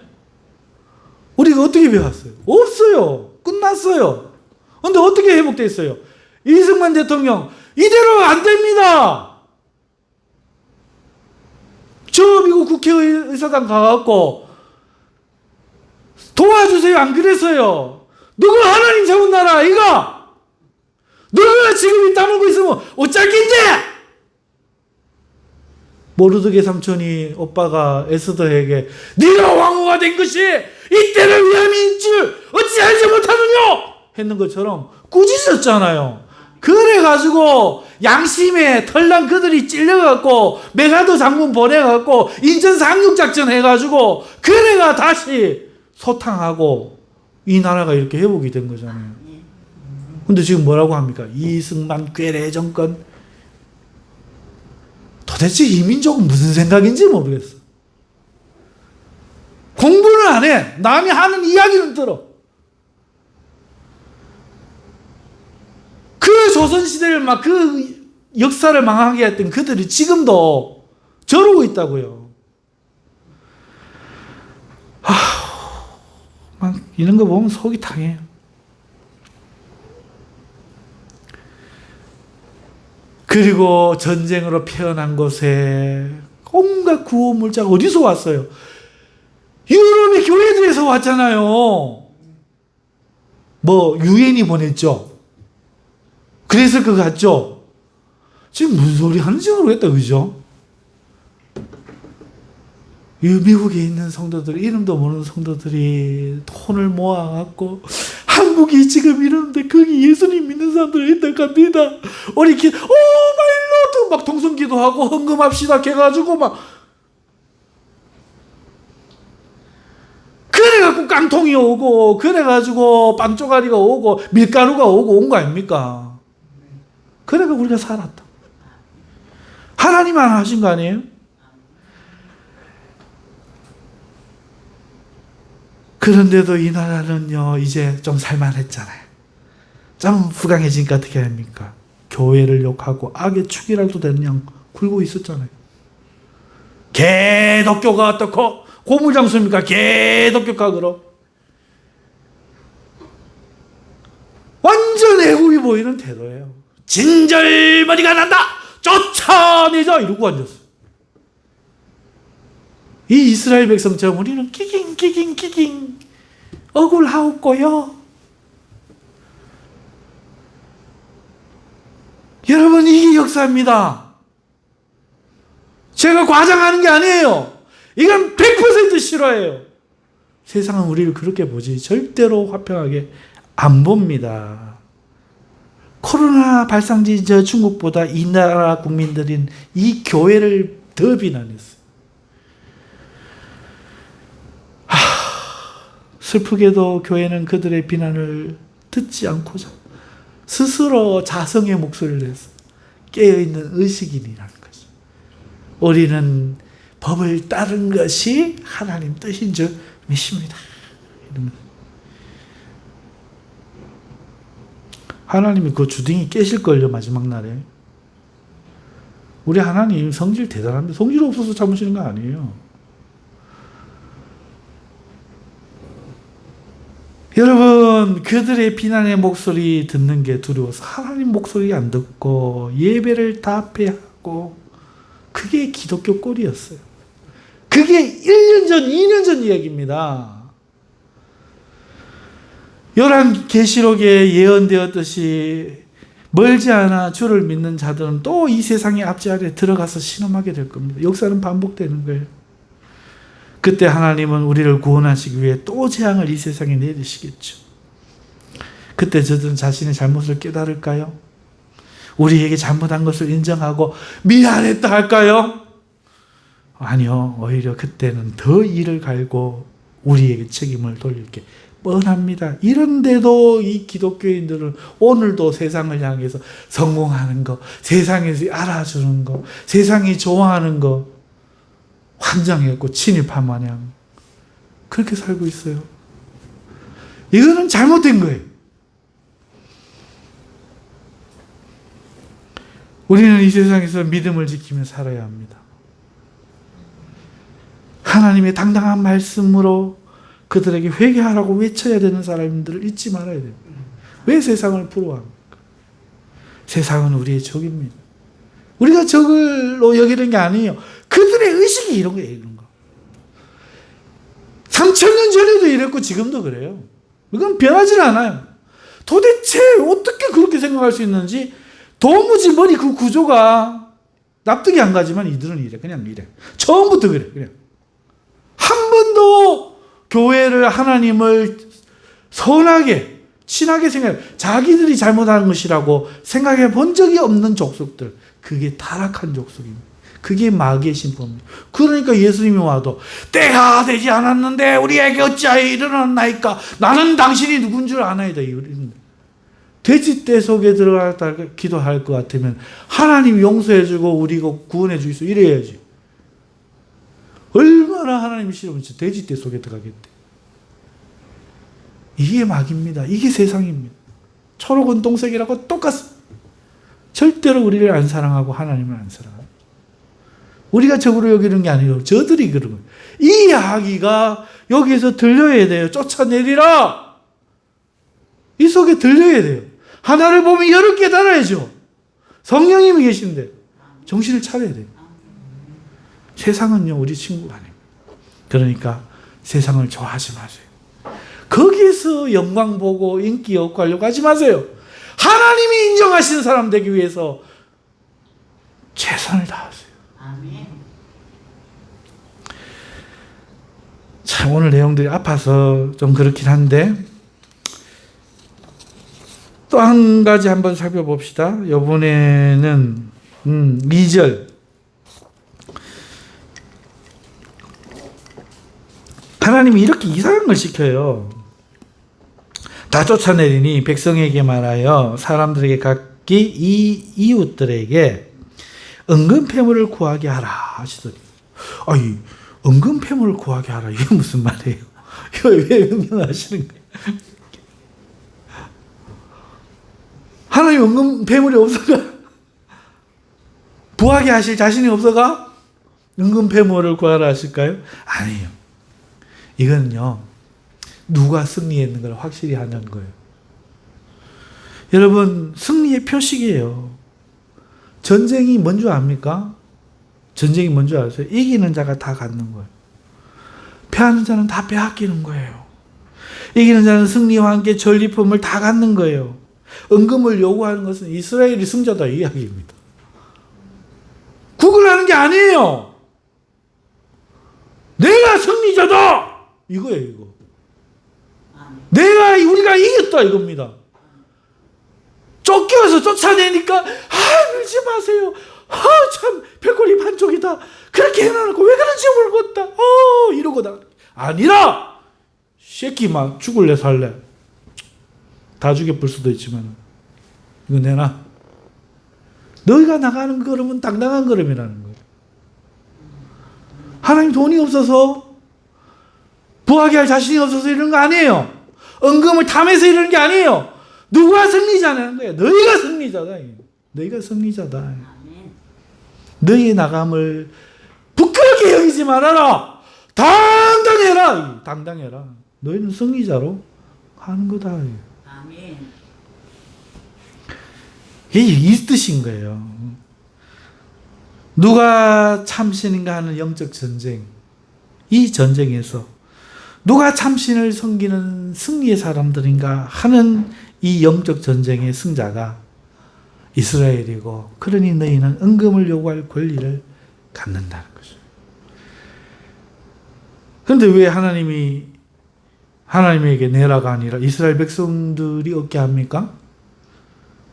우리가 어떻게 배웠어요? 없어요. 끝났어요. 근데 어떻게 회복됐어요? 이승만 대통령, 이대로 안 됩니다. 저 미국 국회의사당 가갖고 도와주세요. 안 그랬어요. 누가 하나님 세운 나라 이거? 누가 지금 이 따먹고 있으면 어쩔긴데? 모르드게 삼촌이 오빠가 에스더에게 네가 왕후가 된 것이 이때를 위함인 줄 어찌 알지 못하느냐 했는 것처럼 꾸짖었잖아요. 그래가지고 양심에 털난 그들이 찔려갖고 메가더 장군 보내갖고 인천 상륙작전 해가지고 그래가 다시 소탕하고 이 나라가 이렇게 회복이 된 거잖아요. 근데 지금 뭐라고 합니까? 이승만 괴뢰 정권. 도대체 이 민족은 무슨 생각인지 모르겠어. 공부는 안 해. 남이 하는 이야기는 들어. 그 조선시대를 막 그 역사를 망하게 했던 그들이 지금도 저러고 있다고요. 막 이런 거 보면 속이 탕해요. 그리고 전쟁으로 피어난 곳에 온갖 구호물자가 어디서 왔어요? 유럽의 교회들에서 왔잖아요. 유엔이 보냈죠. 그래서 그거 같죠? 지금 무슨 소리 하는지 모르겠다, 그죠? 이 미국에 있는 성도들, 이름도 모르는 성도들이 돈을 모아갖고 한국이 지금 이러는데 거기 예수님 믿는 사람들 있다 갑니다. 우리 마일로도 막 동성기도하고 헌금합시다 해가지고 막 깡통이 오고 그래가지고 빵 쪼가리가 오고 밀가루가 오고 온 거 아닙니까? 그래가 우리가 살았다. 하나님 안 하신 거 아니에요? 그런데도 이 나라는요 이제 좀 살만했잖아요. 좀 부강해지니까 어떻게 합니까? 교회를 욕하고 악의 축이라도 되는 양 굴고 있었잖아요. 개독교가 어떻고 고물장수입니까? 개독교가 그럼 완전 애국이 보이는 태도예요. 진절머리가 난다! 쫓아내자! 이러고 앉았어. 이 이스라엘 백성처럼 우리는 끼깅 억울하옵고요. 여러분 이게 역사입니다. 제가 과장하는 게 아니에요. 이건 100% 실화예요. 세상은 우리를 그렇게 보지 절대로 화평하게 안 봅니다. 코로나 발상지 저 중국보다 이 나라 국민들인 이 교회를 더 비난했어요. 슬프게도 교회는 그들의 비난을 듣지 않고자 스스로 자성의 목소리를 내서 깨어있는 의식인이라는 거죠. 우리는 법을 따른 것이 하나님 뜻인 줄 믿습니다. 하나님이 그 주둥이 깨실걸요 마지막 날에. 우리 하나님 성질 대단합니다. 성질 없어서 참으시는 거 아니에요. 여러분 그들의 비난의 목소리 듣는 게 두려워서 하나님 목소리 안 듣고 예배를 답회하고 그게 기독교 꼴이었어요. 그게 1년 전 2년 전 이야기입니다. 요한계시록에 예언되었듯이 멀지 않아 주를 믿는 자들은 또 이 세상의 압제 아래 들어가서 신음하게 될 겁니다. 역사는 반복되는 거예요. 그때 하나님은 우리를 구원하시기 위해 또 재앙을 이 세상에 내리시겠죠. 그때 저들은 자신의 잘못을 깨달을까요? 우리에게 잘못한 것을 인정하고 미안했다 할까요? 아니요. 오히려 그때는 더 이를 갈고 우리에게 책임을 돌릴 게 뻔합니다. 이런데도 이 기독교인들은 오늘도 세상을 향해서 성공하는 거, 세상에서 알아주는 거, 세상이 좋아하는 거 환장했고 친일파 마냥 그렇게 살고 있어요. 이거는 잘못된 거예요. 우리는 이 세상에서 믿음을 지키며 살아야 합니다. 하나님의 당당한 말씀으로 그들에게 회개하라고 외쳐야 되는 사람들을 잊지 말아야 돼요. 왜 세상을 부러워합니까? 세상은 우리의 적입니다. 우리가 적으로 여기는 게 아니에요. 그들의 의식이 이런 거예요. 이런 거. 3000년 전에도 이랬고 지금도 그래요. 이건 변하지 않아요. 도대체 어떻게 그렇게 생각할 수 있는지 도무지 머리 그 구조가 납득이 안 가지만 이들은 이래. 그냥 이래. 처음부터 그래. 그냥. 한 번도 교회를 하나님을 선하게 친하게 생각해 자기들이 잘못한 것이라고 생각해 본 적이 없는 족속들. 그게 타락한 족속입니다. 그게 마귀의 신법입니다. 그러니까 예수님이 와도 때가 되지 않았는데 우리에게 어찌하여 일어났나이까 나는 당신이 누군 줄 아나이다. 돼지떼 속에 들어갔다 기도할 것 같으면 하나님 용서해주고 우리가 구원해주겠어 이래야지. 얼마나 하나님이 싫으면 돼지떼 속에 들어가겠대. 이게 마귀입니다. 이게 세상입니다. 초록은 동색이라고 똑같습니다. 절대로 우리를 안 사랑하고 하나님을 안 사랑합니다. 우리가 적으로 여기는 게 아니에요. 저들이 그런 거예요. 이 이야기가 여기에서 들려야 돼요. 쫓아내리라. 이 속에 들려야 돼요. 하나를 보면 열을 깨달아야죠. 성령님이 계신데 정신을 차려야 돼요. 세상은요 우리 친구가 아닙니다. 그러니까 세상을 좋아하지 마세요. 거기에서 영광 보고 인기 얻고 하려고 하지 마세요. 하나님이 인정하시는 사람 되기 위해서 최선을 다하세요. 아멘. 참 오늘 내용들이 아파서 좀 그렇긴 한데 또 한 가지 한번 살펴봅시다. 이번에는 2절 하나님이 이렇게 이상한 걸 시켜요. 다 쫓아내리니 백성에게 말하여 사람들에게 각기 이 이웃들에게 은근 패물을 구하게 하라 하시더니, 아니 은근 패물을 구하게 하라 이게 무슨 말이에요? 이거 왜 명령하시는 거예요? 하나님 은근 패물이 없어가? 부하게 하실 자신이 없어가? 은근 패물을 구하라 하실까요? 아니에요. 이거는요, 누가 승리했는 걸 확실히 하는 거예요. 여러분, 승리의 표식이에요. 전쟁이 뭔 줄 압니까? 전쟁이 뭔 줄 아세요? 이기는 자가 다 갖는 거예요. 패하는 자는 다 빼앗기는 거예요. 이기는 자는 승리와 함께 전리품을 다 갖는 거예요. 은금을 요구하는 것은 이스라엘이 승자다 이 이야기입니다. 구걸하는 게 아니에요. 내가 승리자다 이거예요. 이거. 우리가 이겼다 이겁니다. 쫓겨서 쫓아내니까 밀지 마세요. 참 백골이 반쪽이다. 그렇게 해놔놓고 왜 그런지 모르겠다. 이러고 나 아니라 새끼 막 죽을래 살래 다 죽여볼 수도 있지만 이거 내놔. 너희가 나가는 걸음은 당당한 걸음이라는 거예요. 하나님 돈이 없어서 부하게 할 자신이 없어서 이런 거 아니에요. 은금을 탐해서 이러는 게 아니에요. 누가 승리자냐는 거예요. 너희가 승리자다. 너희가 승리자다. 너희의 나감을 부끄럽게 여기지 말아라. 당당해라. 당당해라. 너희는 승리자로 하는 거다. 아멘. 이게 이 뜻인 거예요. 누가 참신인가 하는 영적 전쟁. 이 전쟁에서 누가 참신을 섬기는 승리의 사람들인가 하는 이 영적 전쟁의 승자가 이스라엘이고, 그러니 너희는 은금을 요구할 권리를 갖는다는 거죠. 그런데 왜 하나님에게 내라가 아니라 이스라엘 백성들이 얻게 합니까?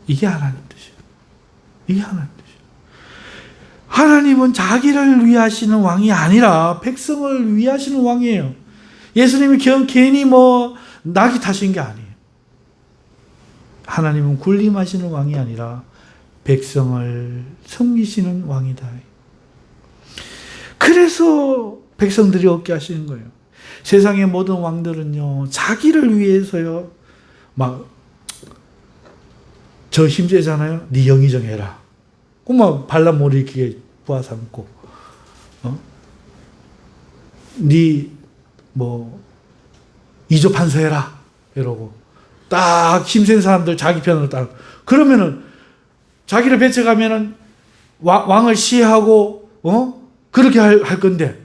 이게 하나님 뜻이에요. 이게 하나님 뜻이에요. 하나님은 자기를 위하시는 왕이 아니라 백성을 위하시는 왕이에요. 예수님이 괜히 낙이 타신 게 아니에요. 하나님은 군림하시는 왕이 아니라 백성을 섬기시는 왕이다. 그래서 백성들이 얻게 하시는 거예요. 세상의 모든 왕들은요, 자기를 위해서요, 저 힘세잖아요. 네 영의정 해라. 그럼 발람 못 일으키게 부하 삼고, 네 이조 판서해라 이러고 딱 힘센 사람들 자기 편으로 딱 그러면은 자기를 배척하면은 왕을 시해하고 그렇게 할 건데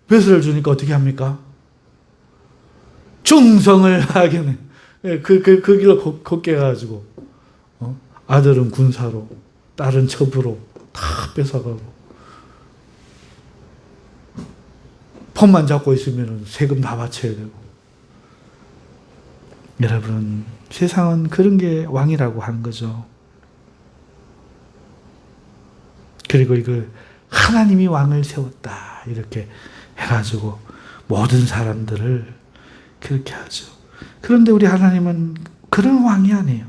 벼슬을 주니까 어떻게 합니까? 충성을 하겠네. 그 길로 걷게 가지고 아들은 군사로 딸은 첩으로 다 뺏어가고 폰만 잡고 있으면 세금 다 바쳐야 되고. 여러분, 세상은 그런 게 왕이라고 하는 거죠. 그리고 이걸 하나님이 왕을 세웠다 이렇게 해가지고 모든 사람들을 그렇게 하죠. 그런데 우리 하나님은 그런 왕이 아니에요.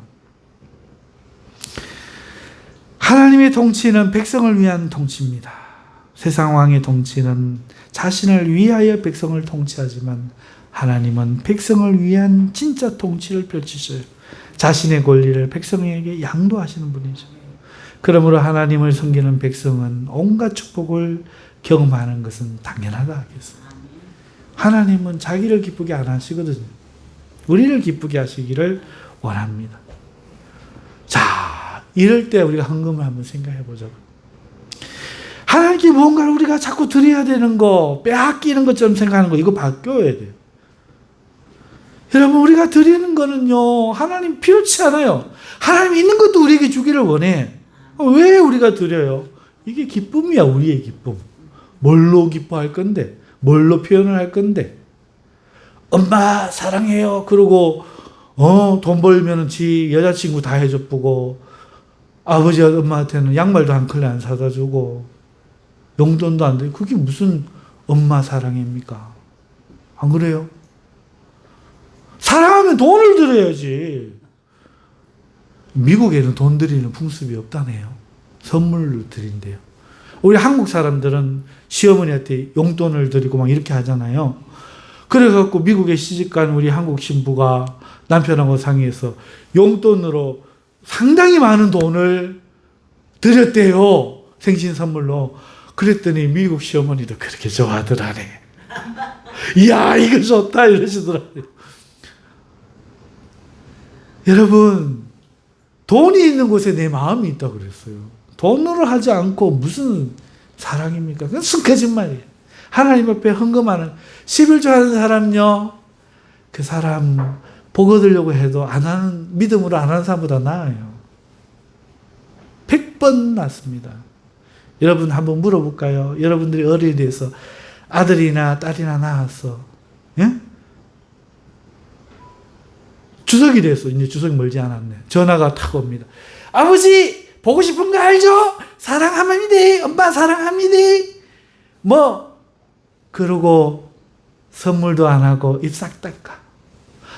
하나님의 통치는 백성을 위한 통치입니다. 세상 왕의 통치는 자신을 위하여 백성을 통치하지만 하나님은 백성을 위한 진짜 통치를 펼치셔요. 자신의 권리를 백성에게 양도하시는 분이죠. 그러므로 하나님을 섬기는 백성은 온갖 축복을 경험하는 것은 당연하다 하겠습니다. 하나님은 자기를 기쁘게 안 하시거든요. 우리를 기쁘게 하시기를 원합니다. 자, 이럴 때 우리가 헌금을 한번 생각해 보자고요. 하나님께 무언가를 우리가 자꾸 드려야 되는 거, 빼앗기는 것처럼 생각하는 거, 이거 바뀌어야 돼요. 여러분, 우리가 드리는 거는요, 하나님 필요치 않아요. 하나님 있는 것도 우리에게 주기를 원해. 왜 우리가 드려요? 이게 기쁨이야, 우리의 기쁨. 뭘로 기뻐할 건데? 뭘로 표현을 할 건데? 엄마 사랑해요. 그러고 돈 벌면 지 여자친구 다 해줘보고, 아버지 엄마한테는 양말도 한 컬레 안 사다 주고, 용돈도 안 돼. 그게 무슨 엄마 사랑입니까? 안 그래요? 사랑하면 돈을 드려야지. 미국에는 돈 드리는 풍습이 없다네요. 선물을 드린대요. 우리 한국 사람들은 시어머니한테 용돈을 드리고 막 이렇게 하잖아요. 그래갖고 미국에 시집간 우리 한국 신부가 남편하고 상의해서 용돈으로 상당히 많은 돈을 드렸대요. 생신 선물로. 그랬더니 미국 시어머니도 그렇게 좋아하더라네. 이야, 이거 좋다 이러시더라고요. 여러분, 돈이 있는 곳에 내 마음이 있다고 그랬어요. 돈으로 하지 않고 무슨 사랑입니까? 그건 순 거짓말이에요. 하나님 앞에 헌금하는 11조 하는 사람요, 그 사람 복 얻으려고 해도 안 하는, 믿음으로 안 하는 사람보다 나아요. 100번 낫습니다. 여러분 한번 물어볼까요? 여러분들이 어린이 돼서 아들이나 딸이나 낳았어. 예? 추석이 됐어. 이제 추석이 멀지 않았네. 전화가 탁 옵니다. 아버지 보고 싶은 거 알죠? 사랑합니다. 엄마 사랑합니다. 뭐 그러고 선물도 안 하고 입 싹 닦아.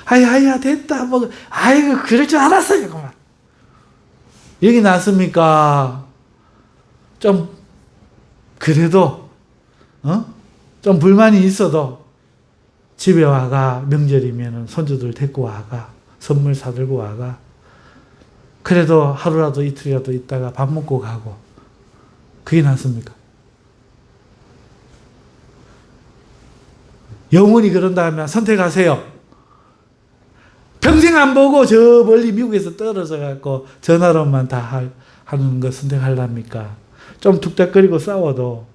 아야 됐다. 뭐 아이고 그럴 줄 알았어요. 그만. 여기 났습니까? 좀 그래도 좀 불만이 있어도 집에 와가 명절이면 손주들 데리고 와가 선물 사들고 와가 그래도 하루라도 이틀이라도 있다가 밥 먹고 가고 그게 낫습니까? 영원히 그런다면 선택하세요. 평생 안 보고 저 멀리 미국에서 떨어져 갖고 전화로만 다 하는 거 선택하랍니까? 좀 툭닥거리고 싸워도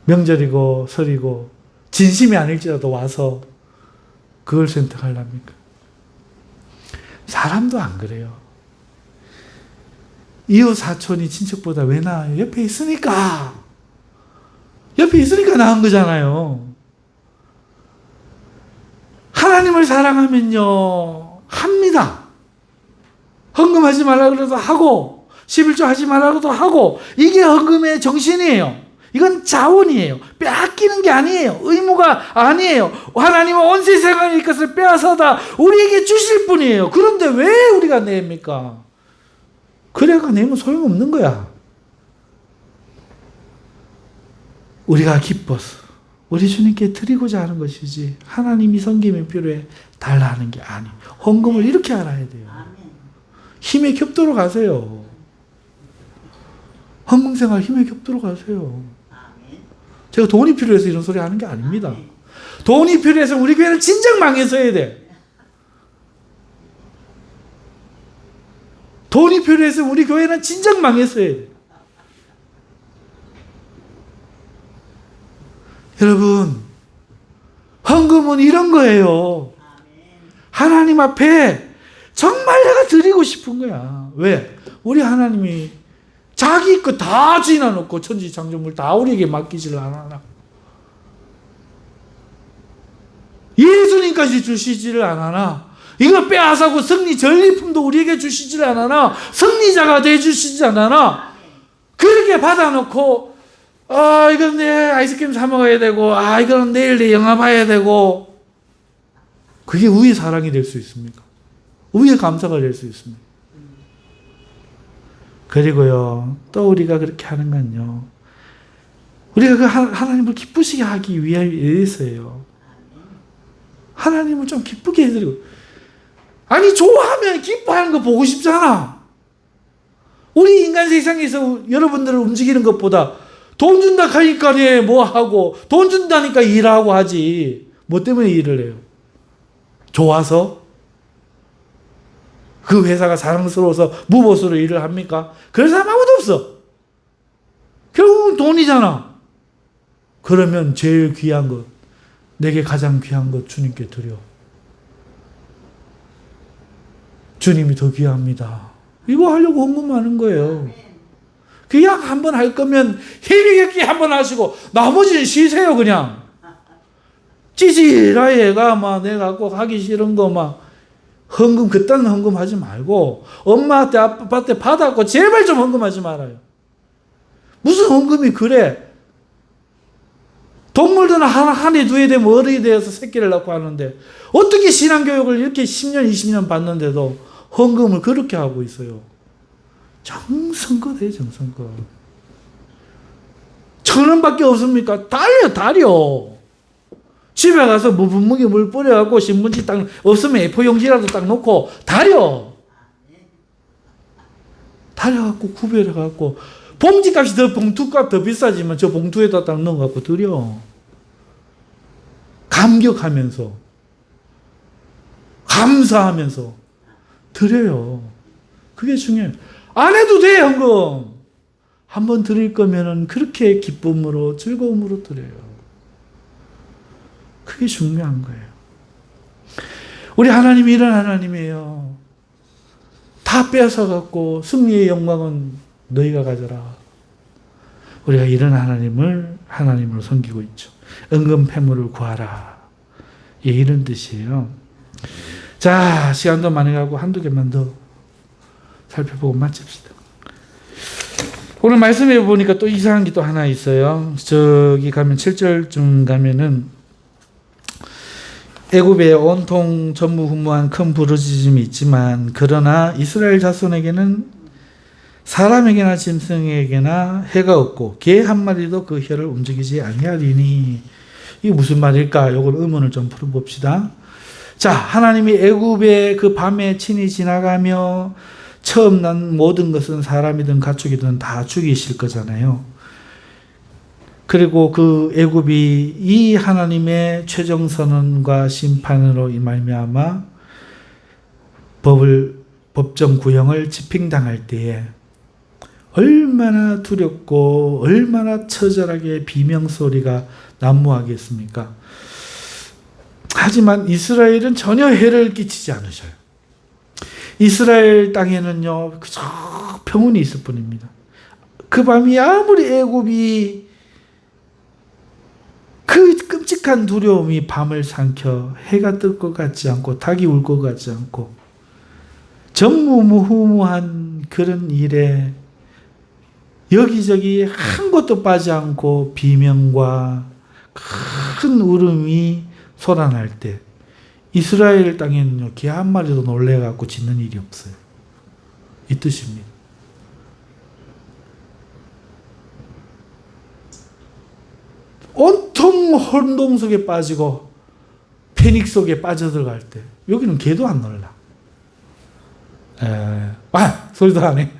명절이고 설이고 진심이 아닐지라도 와서 그걸 선택하랍니까? 사람도 안 그래요. 이웃 사촌이 친척보다 왜 나아요? 옆에 있으니까. 옆에 있으니까 나은 거잖아요. 하나님을 사랑하면요, 합니다. 헌금하지 말라 그래도 하고, 11조 하지 말라 그래도 하고, 이게 헌금의 정신이에요. 이건 자원이에요. 빼앗기는 게 아니에요. 의무가 아니에요. 하나님은 온 세상의 것을 빼앗아다 우리에게 주실 뿐이에요. 그런데 왜 우리가 냅니까? 그래가 내면 소용없는 거야. 우리가 기뻐서 우리 주님께 드리고자 하는 것이지 하나님이 섬김이 필요해 달라 하는 게 아니에요. 헌금을 이렇게 알아야 돼요. 힘에 겹도록 가세요. 헌금생활 힘에 겹도록 가세요. 제가 돈이 필요해서 이런 소리 하는 게 아닙니다. 돈이 필요해서 우리 교회는 진정 망했어야 돼. 돈이 필요해서 우리 교회는 진정 망했어야 돼. 여러분, 헌금은 이런 거예요. 하나님 앞에 정말 내가 드리고 싶은 거야. 왜? 우리 하나님이 자기 거 다 지나놓고 천지창조물 다 우리에게 맡기질 않아. 예수님까지 주시지를 않아. 이거 빼앗아고 승리 전리품도 우리에게 주시질 않아. 승리자가 되주시지 않아. 그렇게 받아놓고 이건 내 아이스크림 사 먹어야 되고 이건 내일 내 영화 봐야 되고 그게 우리의 사랑이 될 수 있습니까? 우리의 감사가 될 수 있습니까? 그리고요, 또 우리가 그렇게 하는 건요, 우리가 그 하나님을 기쁘시게 하기 위해서예요. 하나님을 좀 기쁘게 해드리고, 아니, 좋아하면 기뻐하는 거 보고 싶잖아. 우리 인간 세상에서 여러분들을 움직이는 것보다 돈 준다 하니까 뭐 하고, 돈 준다니까 일하고 하지. 뭐 때문에 일을 해요? 좋아서? 그 회사가 사랑스러워서 무보수로 일을 합니까? 그런 사람 아무도 없어. 결국은 돈이잖아. 그러면 제일 귀한 것, 내게 가장 귀한 것 주님께 드려. 주님이 더 귀합니다. 이거 하려고 헌금하는 거예요. 그냥 한번 할 거면 힘있게 한번 하시고 나머지는 쉬세요. 그냥 찌질하 얘가 막 내가 꼭 하기 싫은 거 막 헌금, 그딴 헌금 하지 말고 엄마한테 아빠한테 받았고 제발 좀 헌금하지 말아요. 무슨 헌금이 그래? 동물들은 한 해, 두 해 되면 어른이 되어서 새끼를 낳고 하는데 어떻게 신앙교육을 이렇게 10년, 20년 받는데도 헌금을 그렇게 하고 있어요. 정성껏. 정성껏. 1,000원밖에 없습니까? 달려. 집에 가서 분무기 물 뿌려갖고 신문지 딱 없으면 A4 용지라도 딱 놓고 달려갖고 구별해갖고 봉지값이 봉투값 더 비싸지만 저 봉투에다 딱 넣어갖고 드려. 감격하면서 감사하면서 드려요. 그게 중요해요. 안 해도 돼, 헌금. 한번 드릴 거면은 그렇게 기쁨으로 즐거움으로 드려요. 그게 중요한 거예요. 우리 하나님이 이런 하나님이에요. 다 뺏어갖고 승리의 영광은 너희가 가져라. 우리가 이런 하나님으로 섬기고 있죠. 은금 패물을 구하라. 예, 이런 뜻이에요. 자, 시간도 많이 가고 한두 개만 더 살펴보고 마칩시다. 오늘 말씀해 보니까 또 이상한 게 또 하나 있어요. 저기 가면 7절쯤 가면은 애굽에 온통 전무후무한 큰 부르짖음이 있지만 그러나 이스라엘 자손에게는 사람에게나 짐승에게나 해가 없고 개 한 마리도 그 혀를 움직이지 아니하리니. 이게 무슨 말일까? 요걸 의문을 좀 풀어봅시다. 자, 하나님이 애굽의 그 밤에 친히 지나가며 처음 난 모든 것은 사람이든 가축이든 다 죽이실 거잖아요. 그리고 그 애굽이 이 하나님의 최종 선언과 심판으로 이 말미암아 법정 구형을 집행당할 때에 얼마나 두렵고 얼마나 처절하게 비명소리가 난무하겠습니까? 하지만 이스라엘은 전혀 해를 끼치지 않으셔요. 이스라엘 땅에는요, 그저 평온이 있을 뿐입니다. 그 밤이 아무리 애굽이 그 끔찍한 두려움이 밤을 삼켜 해가 뜰 것 같지 않고 닭이 울 것 같지 않고 전무후무한 그런 일에 여기저기 한 곳도 빠지 않고 비명과 큰 울음이 솟아날 때 이스라엘 땅에는요, 개 한 마리도 놀래갖고 짖는 일이 없어요. 이 뜻입니다. 온통 혼동 속에 빠지고 패닉 속에 빠져들어갈 때 여기는 개도 안 놀라. 소리도 안 해.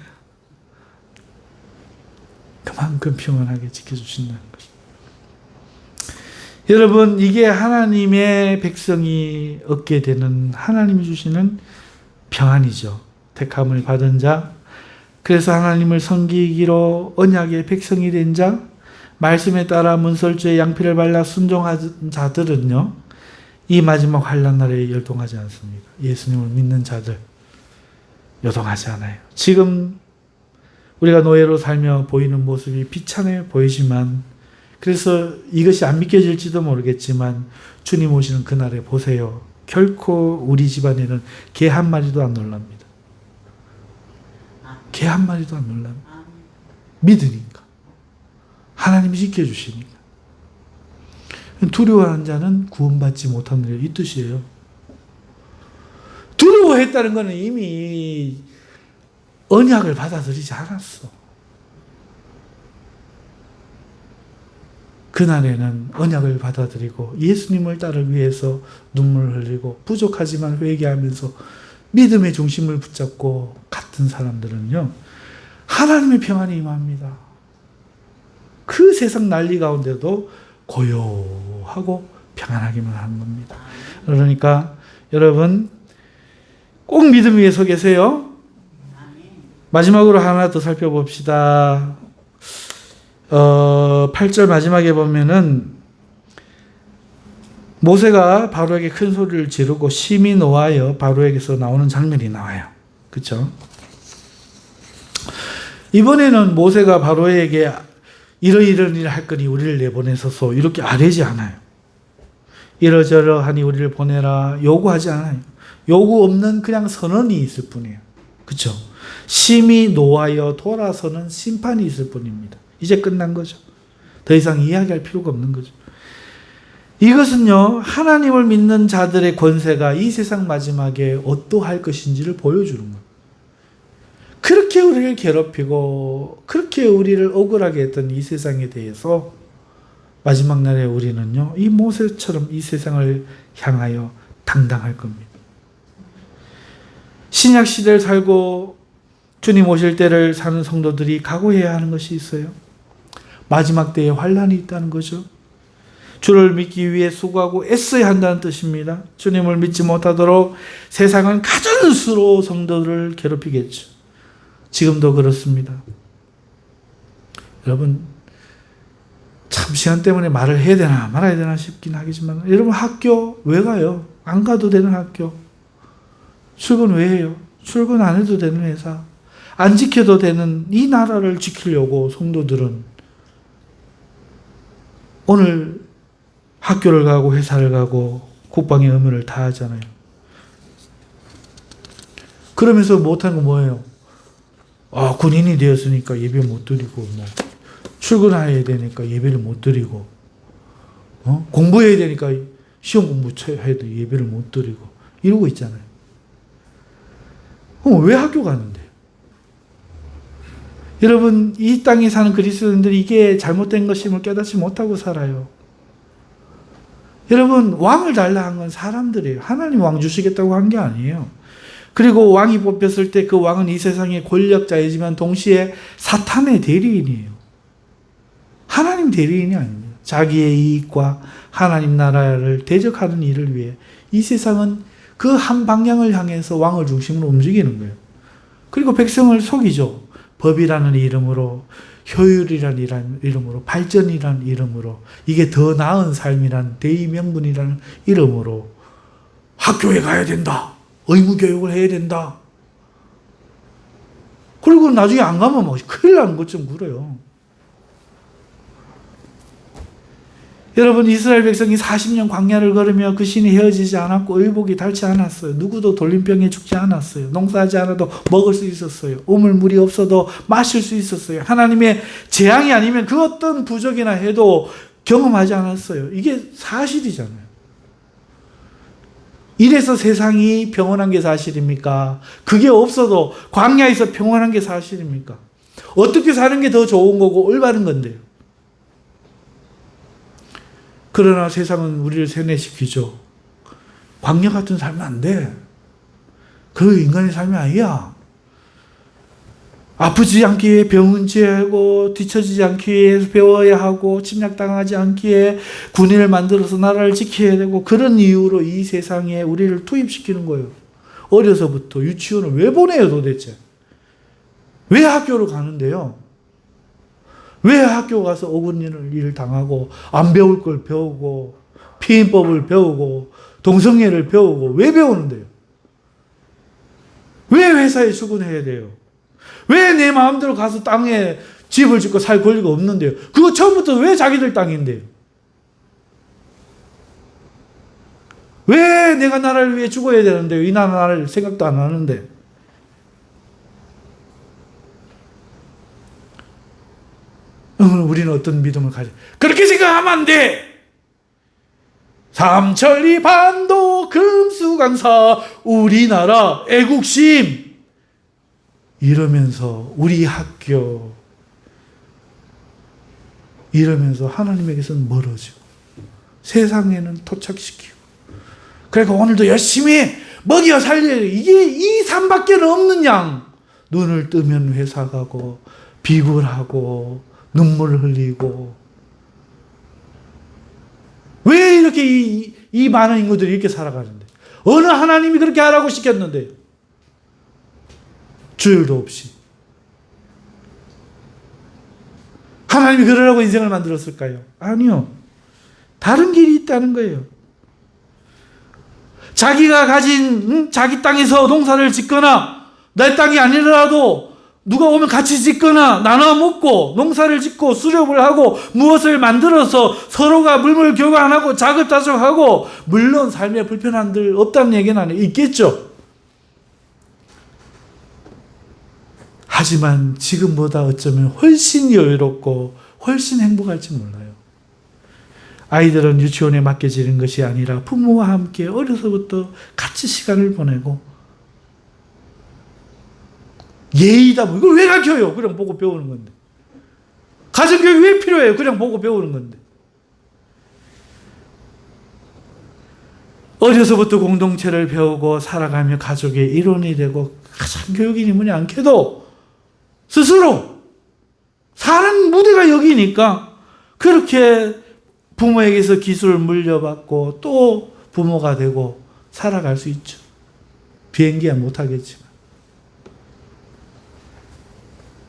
그만큼 평온하게 지켜주신다는 것입니다. 여러분, 이게 하나님의 백성이 얻게 되는 하나님이 주시는 평안이죠. 택함을 받은 자, 그래서 하나님을 섬기기로 언약의 백성이 된 자, 말씀에 따라 문설주에 양피를 발라 순종한 자들은요, 이 마지막 환난 날에 열동하지 않습니다. 예수님을 믿는 자들 요동하지 않아요. 지금 우리가 노예로 살며 보이는 모습이 비참해 보이지만, 그래서 이것이 안 믿겨질지도 모르겠지만 주님 오시는 그날에 보세요. 결코 우리 집안에는 개 한 마리도 안 놀랍니다. 개 한 마리도 안 놀랍니다. 믿으니까. 하나님이 지켜주시니까. 두려워하는 자는 구원받지 못한다. 이 뜻이에요. 두려워했다는 것은 이미 언약을 받아들이지 않았어. 그날에는 언약을 받아들이고 예수님을 따르기 위해서 눈물을 흘리고 부족하지만 회개하면서 믿음의 중심을 붙잡고 같은 사람들은요, 하나님의 평안이 임합니다. 그 세상 난리 가운데도 고요하고 평안하기만 하는 겁니다. 그러니까 여러분 꼭 믿음 위에 서 계세요. 마지막으로 하나 더 살펴봅시다. 8절 마지막에 보면은 모세가 바로에게 큰 소리를 지르고 심히 노하여 바로에게서 나오는 장면이 나와요. 그렇죠? 이번에는 모세가 바로에게 이러이러한 일을 할 거니 우리를 내보내소서 이렇게 아뢰지 않아요. 이러저러하니 우리를 보내라 요구하지 않아요. 요구 없는 그냥 선언이 있을 뿐이에요. 그렇죠? 심히 노하여 돌아서는 심판이 있을 뿐입니다. 이제 끝난 거죠. 더 이상 이야기할 필요가 없는 거죠. 이것은요, 하나님을 믿는 자들의 권세가 이 세상 마지막에 어떠할 것인지를 보여주는 거예요. 그렇게 우리를 괴롭히고 그렇게 우리를 억울하게 했던 이 세상에 대해서 마지막 날에 우리는요, 이 모세처럼 이 세상을 향하여 당당할 겁니다. 신약 시대를 살고 주님 오실 때를 사는 성도들이 각오해야 하는 것이 있어요. 마지막 때에 환난이 있다는 거죠. 주를 믿기 위해 수고하고 애써야 한다는 뜻입니다. 주님을 믿지 못하도록 세상은 가진 수로 성도들을 괴롭히겠죠. 지금도 그렇습니다. 여러분, 참 시간 때문에 말을 해야 되나 말아야 되나 싶긴 하겠지만, 여러분 학교 왜 가요? 안 가도 되는 학교. 출근 왜 해요? 출근 안 해도 되는 회사. 안 지켜도 되는 이 나라를 지키려고 성도들은 오늘 학교를 가고 회사를 가고 국방의 의무를 다하잖아요. 그러면서 못한 건 뭐예요? 군인이 되었으니까 예배 못 드리고, 출근해야 되니까 예배를 못 드리고, 공부해야 되니까 시험 공부해야 돼 예배를 못 드리고, 이러고 있잖아요. 그럼 왜 학교 가는데? 여러분, 이 땅에 사는 그리스도인들이 이게 잘못된 것임을 깨닫지 못하고 살아요. 여러분, 왕을 달라 한 건 사람들이에요. 하나님 왕 주시겠다고 한 게 아니에요. 그리고 왕이 뽑혔을 때 그 왕은 이 세상의 권력자이지만 동시에 사탄의 대리인이에요. 하나님 대리인이 아닙니다. 자기의 이익과 하나님 나라를 대적하는 일을 위해 이 세상은 그 한 방향을 향해서 왕을 중심으로 움직이는 거예요. 그리고 백성을 속이죠. 법이라는 이름으로, 효율이라는 이름으로, 발전이라는 이름으로, 이게 더 나은 삶이라는 대의명분이라는 이름으로 학교에 가야 된다. 의무교육을 해야 된다. 그리고 나중에 안 가면 막 큰일 나는 것좀 그래요. 여러분, 이스라엘 백성이 40년 광야를 걸으며 그 신이 헤어지지 않았고 의복이 닳지 않았어요. 누구도 돌림병에 죽지 않았어요. 농사하지 않아도 먹을 수 있었어요. 우물물이 없어도 마실 수 있었어요. 하나님의 재앙이 아니면 그 어떤 부족이나 해도 경험하지 않았어요. 이게 사실이잖아요. 이래서 세상이 평온한 게 사실입니까? 그게 없어도 광야에서 평온한 게 사실입니까? 어떻게 사는 게 더 좋은 거고 올바른 건데요. 그러나 세상은 우리를 세뇌시키죠. 광야 같은 삶은 안 돼. 그 인간의 삶이 아니야. 아프지 않기 위해 병은 지하고, 뒤처지지 않기 위해 배워야 하고, 침략당하지 않기 위해 군인을 만들어서 나라를 지켜야 되고, 그런 이유로 이 세상에 우리를 투입시키는 거예요. 어려서부터 유치원을 왜 보내요 도대체? 왜 학교로 가는데요? 왜 학교 가서 어긋니는 일을 당하고, 안 배울 걸 배우고, 피임법을 배우고, 동성애를 배우고, 왜 배우는데요? 왜 회사에 출근해야 돼요? 왜 내 마음대로 가서 땅에 집을 짓고 살 권리가 없는데요? 그거 처음부터 왜 자기들 땅인데요? 왜 내가 나라를 위해 죽어야 되는데요? 이 나라를 생각도 안 하는데. 우리는 어떤 믿음을 가져? 그렇게 생각하면 안 돼! 삼천리 반도 금수강사 우리나라 애국심 이러면서 우리 학교 이러면서 하나님에게서는 멀어지고 세상에는 토착시키고 그러니까 오늘도 열심히 먹여 살려야 돼. 이게 이 삶밖에 없는 양. 눈을 뜨면 회사 가고 비굴하고 눈물 흘리고 왜 이렇게 이 많은 인구들이 이렇게 살아가는데 어느 하나님이 그렇게 하라고 시켰는데 주일도 없이 하나님이 그러라고 인생을 만들었을까요? 아니요. 다른 길이 있다는 거예요. 자기가 가진 자기 땅에서 농사를 짓거나 내 땅이 아니더라도 누가 오면 같이 짓거나 나눠 먹고 농사를 짓고 수렵을 하고 무엇을 만들어서 서로가 물물 교환하고 자급자족하고 물론 삶에 불편함들 없다는 얘기는 아니에요. 있겠죠. 하지만 지금보다 어쩌면 훨씬 여유롭고 훨씬 행복할지 몰라요. 아이들은 유치원에 맡겨지는 것이 아니라 부모와 함께 어려서부터 같이 시간을 보내고 예의다 뭐 이걸 왜 가르쳐요? 그냥 보고 배우는 건데. 가정교육 왜 필요해요? 그냥 보고 배우는 건데. 어려서부터 공동체를 배우고 살아가며 가족의 일원이 되고 가정교육이니 뭐니 않게도 스스로 사는 무대가 여기니까 그렇게 부모에게서 기술을 물려받고 또 부모가 되고 살아갈 수 있죠. 비행기야 못하겠지만.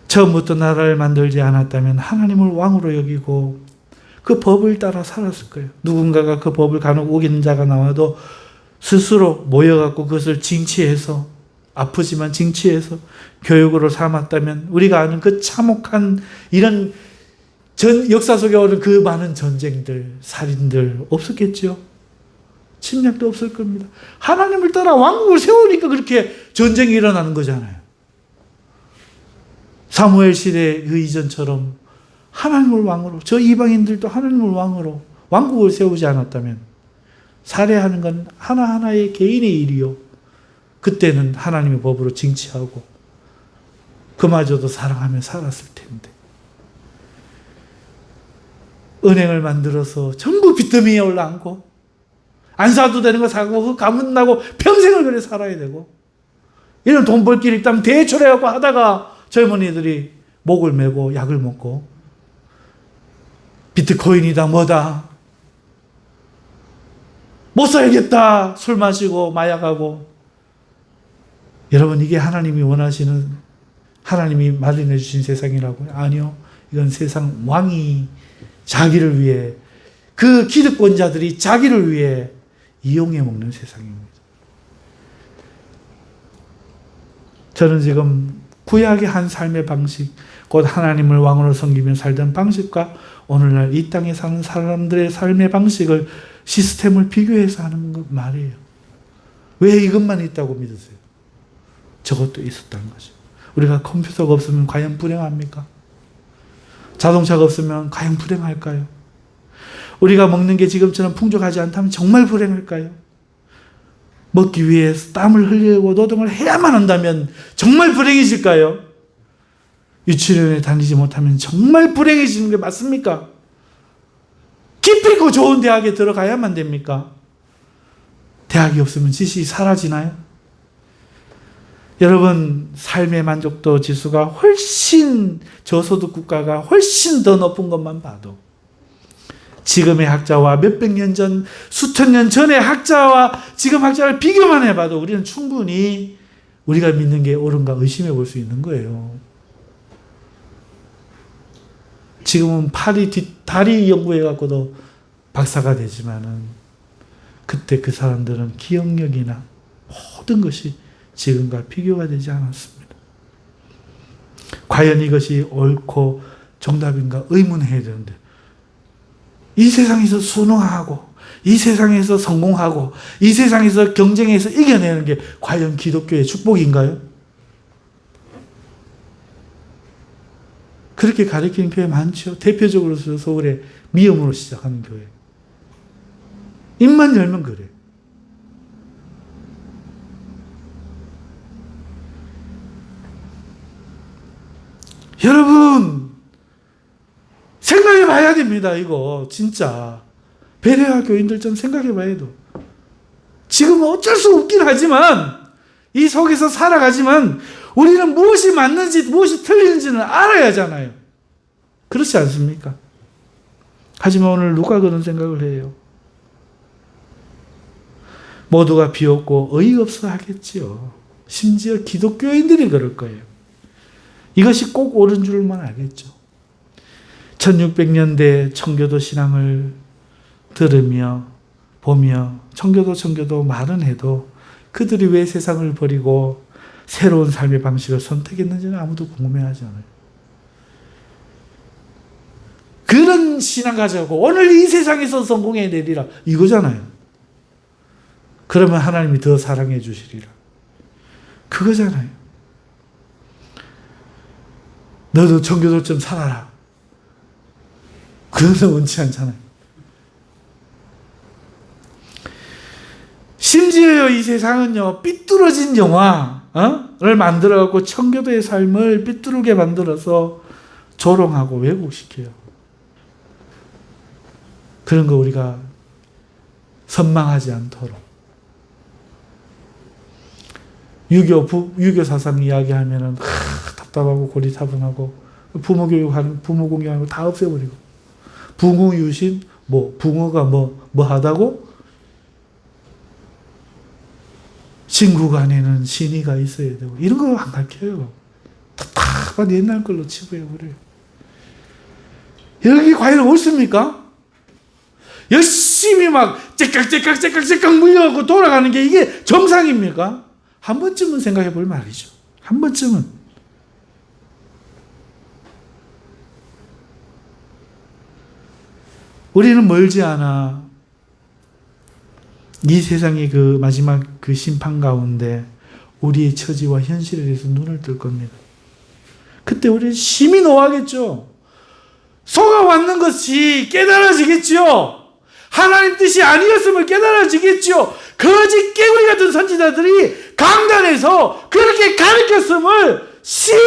처음부터 나라를 만들지 않았다면 하나님을 왕으로 여기고 그 법을 따라 살았을 거예요. 누군가가 그 법을 간혹 우기는 자가 나와도 스스로 모여갖고 그것을 징치해서 아프지만 징치해서 교육으로 삼았다면 우리가 아는 그 참혹한 이런 역사 속에 오는 그 많은 전쟁들, 살인들 없었겠죠. 침략도 없을 겁니다. 하나님을 따라 왕국을 세우니까 그렇게 전쟁이 일어나는 거잖아요. 사무엘 시대 그 이전처럼 하나님을 왕으로, 저 이방인들도 하나님을 왕으로 왕국을 세우지 않았다면 살해하는 건 하나하나의 개인의 일이요. 그때는 하나님의 법으로 징치하고 그마저도 사랑하며 살았을 텐데. 은행을 만들어서 전부 빚더미에 올라앉고 안 사도 되는 거 사고 그 가문 나고 평생을 그래 살아야 되고 이런 돈 벌 길 있다면 대출해갖고 하다가 젊은이들이 목을 메고 약을 먹고 비트코인이다 뭐다 못 살겠다 술 마시고 마약하고. 여러분 이게 하나님이 원하시는 하나님이 마련해 주신 세상이라고요? 아니요. 이건 세상 왕이 자기를 위해 그 기득권자들이 자기를 위해 이용해 먹는 세상입니다. 저는 지금 구약의 한 삶의 방식, 곧 하나님을 왕으로 섬기며 살던 방식과 오늘날 이 땅에 사는 사람들의 삶의 방식을 시스템을 비교해서 하는 것 말이에요. 왜 이것만 있다고 믿으세요? 저것도 있었다는 거죠. 우리가 컴퓨터가 없으면 과연 불행합니까? 자동차가 없으면 과연 불행할까요? 우리가 먹는 게 지금처럼 풍족하지 않다면 정말 불행할까요? 먹기 위해 땀을 흘리고 노동을 해야만 한다면 정말 불행해질까요? 유치원에 다니지 못하면 정말 불행해지는 게 맞습니까? 깊이 있고 좋은 대학에 들어가야만 됩니까? 대학이 없으면 지식이 사라지나요? 여러분, 삶의 만족도 지수가 훨씬 저소득 국가가 훨씬 더 높은 것만 봐도 지금의 학자와 몇백 년 전, 수천 년 전의 학자와 지금 학자를 비교만 해봐도 우리는 충분히 우리가 믿는 게 옳은가 의심해 볼 수 있는 거예요. 지금은 다리 연구해갖고도 박사가 되지만은 그때 그 사람들은 기억력이나 모든 것이 지금과 비교가 되지 않았습니다. 과연 이것이 옳고 정답인가 의문해야 되는데 이 세상에서 순응하고 이 세상에서 성공하고 이 세상에서 경쟁에서 이겨내는 게 과연 기독교의 축복인가요? 그렇게 가르치는 교회 많죠. 대표적으로 서울에 미음으로 시작하는 교회. 입만 열면 그래. 여러분 생각해 봐야 됩니다. 이거 진짜 베레아 교인들 좀 생각해 봐야 돼. 지금은 어쩔 수 없긴 하지만 이 속에서 살아가지만 우리는 무엇이 맞는지 무엇이 틀리는지는 알아야 하잖아요. 그렇지 않습니까? 하지만 오늘 누가 그런 생각을 해요? 모두가 비웃고 어이없어 하겠지요. 심지어 기독교인들이 그럴 거예요. 이것이 꼭 옳은 줄만 알겠죠. 1600년대 청교도 신앙을 들으며 보며 청교도 말은 해도 그들이 왜 세상을 버리고 새로운 삶의 방식을 선택했는지는 아무도 궁금해하지 않아요. 그런 신앙 가지고 오늘 이 세상에서 성공해내리라 이거잖아요. 그러면 하나님이 더 사랑해 주시리라. 그거잖아요. 너도 청교도처럼 살아라. 그것도 원치 않잖아요. 심지어 이 세상은요, 삐뚤어진 영화를 만들어갖고 청교도의 삶을 삐뚤게 만들어서 조롱하고 왜곡시켜요. 그런 거 우리가 선망하지 않도록. 6.25 사상 이야기하면은 답답하고 고리타분하고 부모 교육하는, 부모 공경하는 거 다 없애버리고, 붕어 유신, 붕어가 뭐 하다고? 친구 간에는 신의가 있어야 되고, 이런 거 안 가르쳐요. 답답한 옛날 걸로 치부해버려요. 여기 과연 옳습니까? 열심히 막 째깍 물려갖고 돌아가는 게 이게 정상입니까? 한 번쯤은 생각해 볼 말이죠. 한 번쯤은. 우리는 멀지 않아 이 세상의 그 마지막 그 심판 가운데 우리의 처지와 현실에 대해서 눈을 뜰 겁니다. 그때 우리는 심히 노하겠죠. 속아왔는 것이 깨달아지겠죠. 하나님 뜻이 아니었음을 깨달아지겠죠. 거짓 깨구리 같은 선지자들이 강단에서 그렇게 가르쳤음을 심히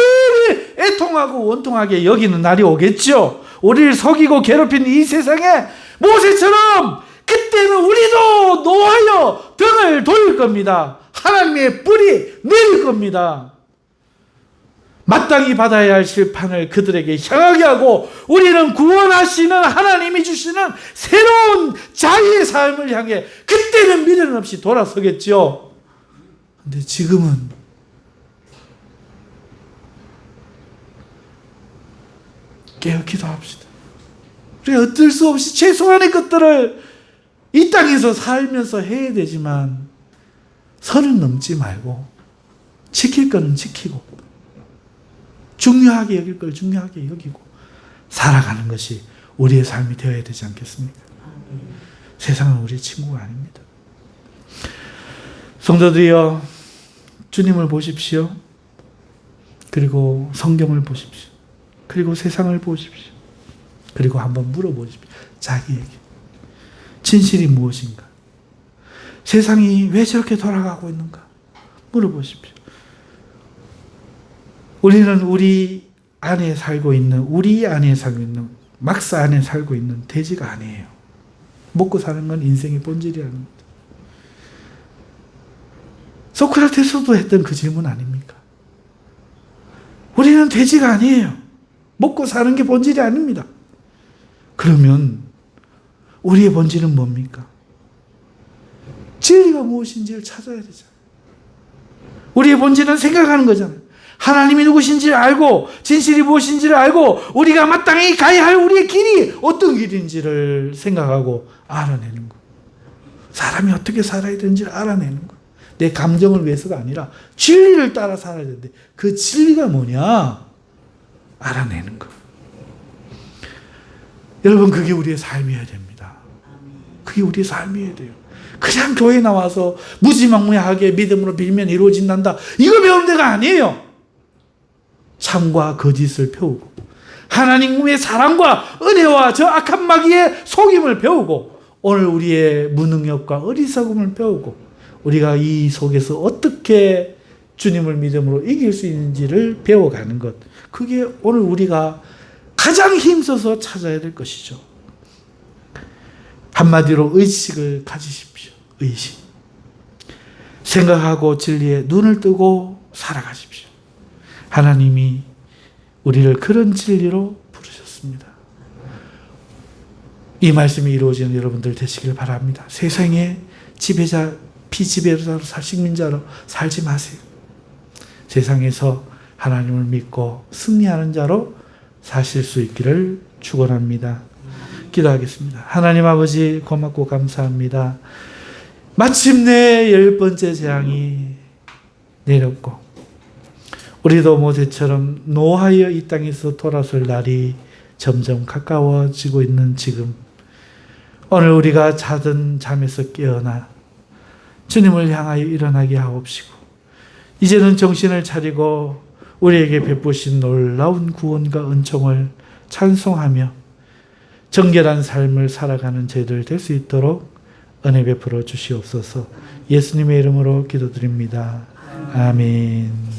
애통하고 원통하게 여기는 날이 오겠죠. 우리를 속이고 괴롭힌 이 세상에 모세처럼 그때는 우리도 노하여 등을 돌릴 겁니다. 하나님의 뿔이 내릴 겁니다. 마땅히 받아야 할 심판을 그들에게 향하게 하고 우리는 구원하시는 하나님이 주시는 새로운 자유의 삶을 향해 그때는 미련 없이 돌아서겠죠. 근데 지금은 깨어 기도합시다. 우리가 어쩔 수 없이 최소한의 것들을 이 땅에서 살면서 해야 되지만 선을 넘지 말고 지킬 거는 지키고 중요하게 여길 걸 중요하게 여기고 살아가는 것이 우리의 삶이 되어야 되지 않겠습니까? 세상은 우리의 친구가 아닙니다. 성도들이여, 주님을 보십시오. 그리고 성경을 보십시오. 그리고 세상을 보십시오. 그리고 한번 물어보십시오. 자기에게 진실이 무엇인가? 세상이 왜 저렇게 돌아가고 있는가? 물어보십시오. 우리는 우리 안에 살고 있는 막사 안에 살고 있는 돼지가 아니에요. 먹고 사는 건 인생의 본질이라는 겁니다. 소크라테스도 했던 그 질문 아닙니까? 우리는 돼지가 아니에요. 먹고 사는 게 본질이 아닙니다. 그러면 우리의 본질은 뭡니까? 진리가 무엇인지를 찾아야 되잖아요. 우리의 본질은 생각하는 거잖아요. 하나님이 누구신지를 알고 진실이 무엇인지를 알고 우리가 마땅히 가야 할 우리의 길이 어떤 길인지를 생각하고 알아내는 것. 사람이 어떻게 살아야 되는지를 알아내는 것. 내 감정을 위해서가 아니라 진리를 따라 살아야 되는데 그 진리가 뭐냐? 알아내는 것. 여러분, 그게 우리의 삶이어야 됩니다. 그게 우리의 삶이어야 돼요. 그냥 교회 나와서 무지막무하게 믿음으로 빌면 이루어진단다. 이거 배우는 데가 아니에요. 참과 거짓을 배우고 하나님의 사랑과 은혜와 저 악한 마귀의 속임을 배우고 오늘 우리의 무능력과 어리석음을 배우고 우리가 이 속에서 어떻게 주님을 믿음으로 이길 수 있는지를 배워가는 것. 그게 오늘 우리가 가장 힘써서 찾아야 될 것이죠. 한마디로 의식을 가지십시오. 의식. 생각하고 진리에 눈을 뜨고 살아가십시오. 하나님이 우리를 그런 진리로 부르셨습니다. 이 말씀이 이루어지는 여러분들 되시길 바랍니다. 세상에 지배자, 피지배자로 식민자로 살지 마세요. 세상에서 하나님을 믿고 승리하는 자로 사실 수 있기를 축원합니다. 기도하겠습니다. 하나님 아버지, 고맙고 감사합니다. 마침내 10번째 재앙이 내렸고 우리도 모세처럼 노하여 이 땅에서 돌아설 날이 점점 가까워지고 있는 지금, 오늘 우리가 자던 잠에서 깨어나 주님을 향하여 일어나게 하옵시고 이제는 정신을 차리고 우리에게 베푸신 놀라운 구원과 은총을 찬송하며 정결한 삶을 살아가는 저희들 될 수 있도록 은혜 베풀어 주시옵소서. 예수님의 이름으로 기도드립니다. 아멘.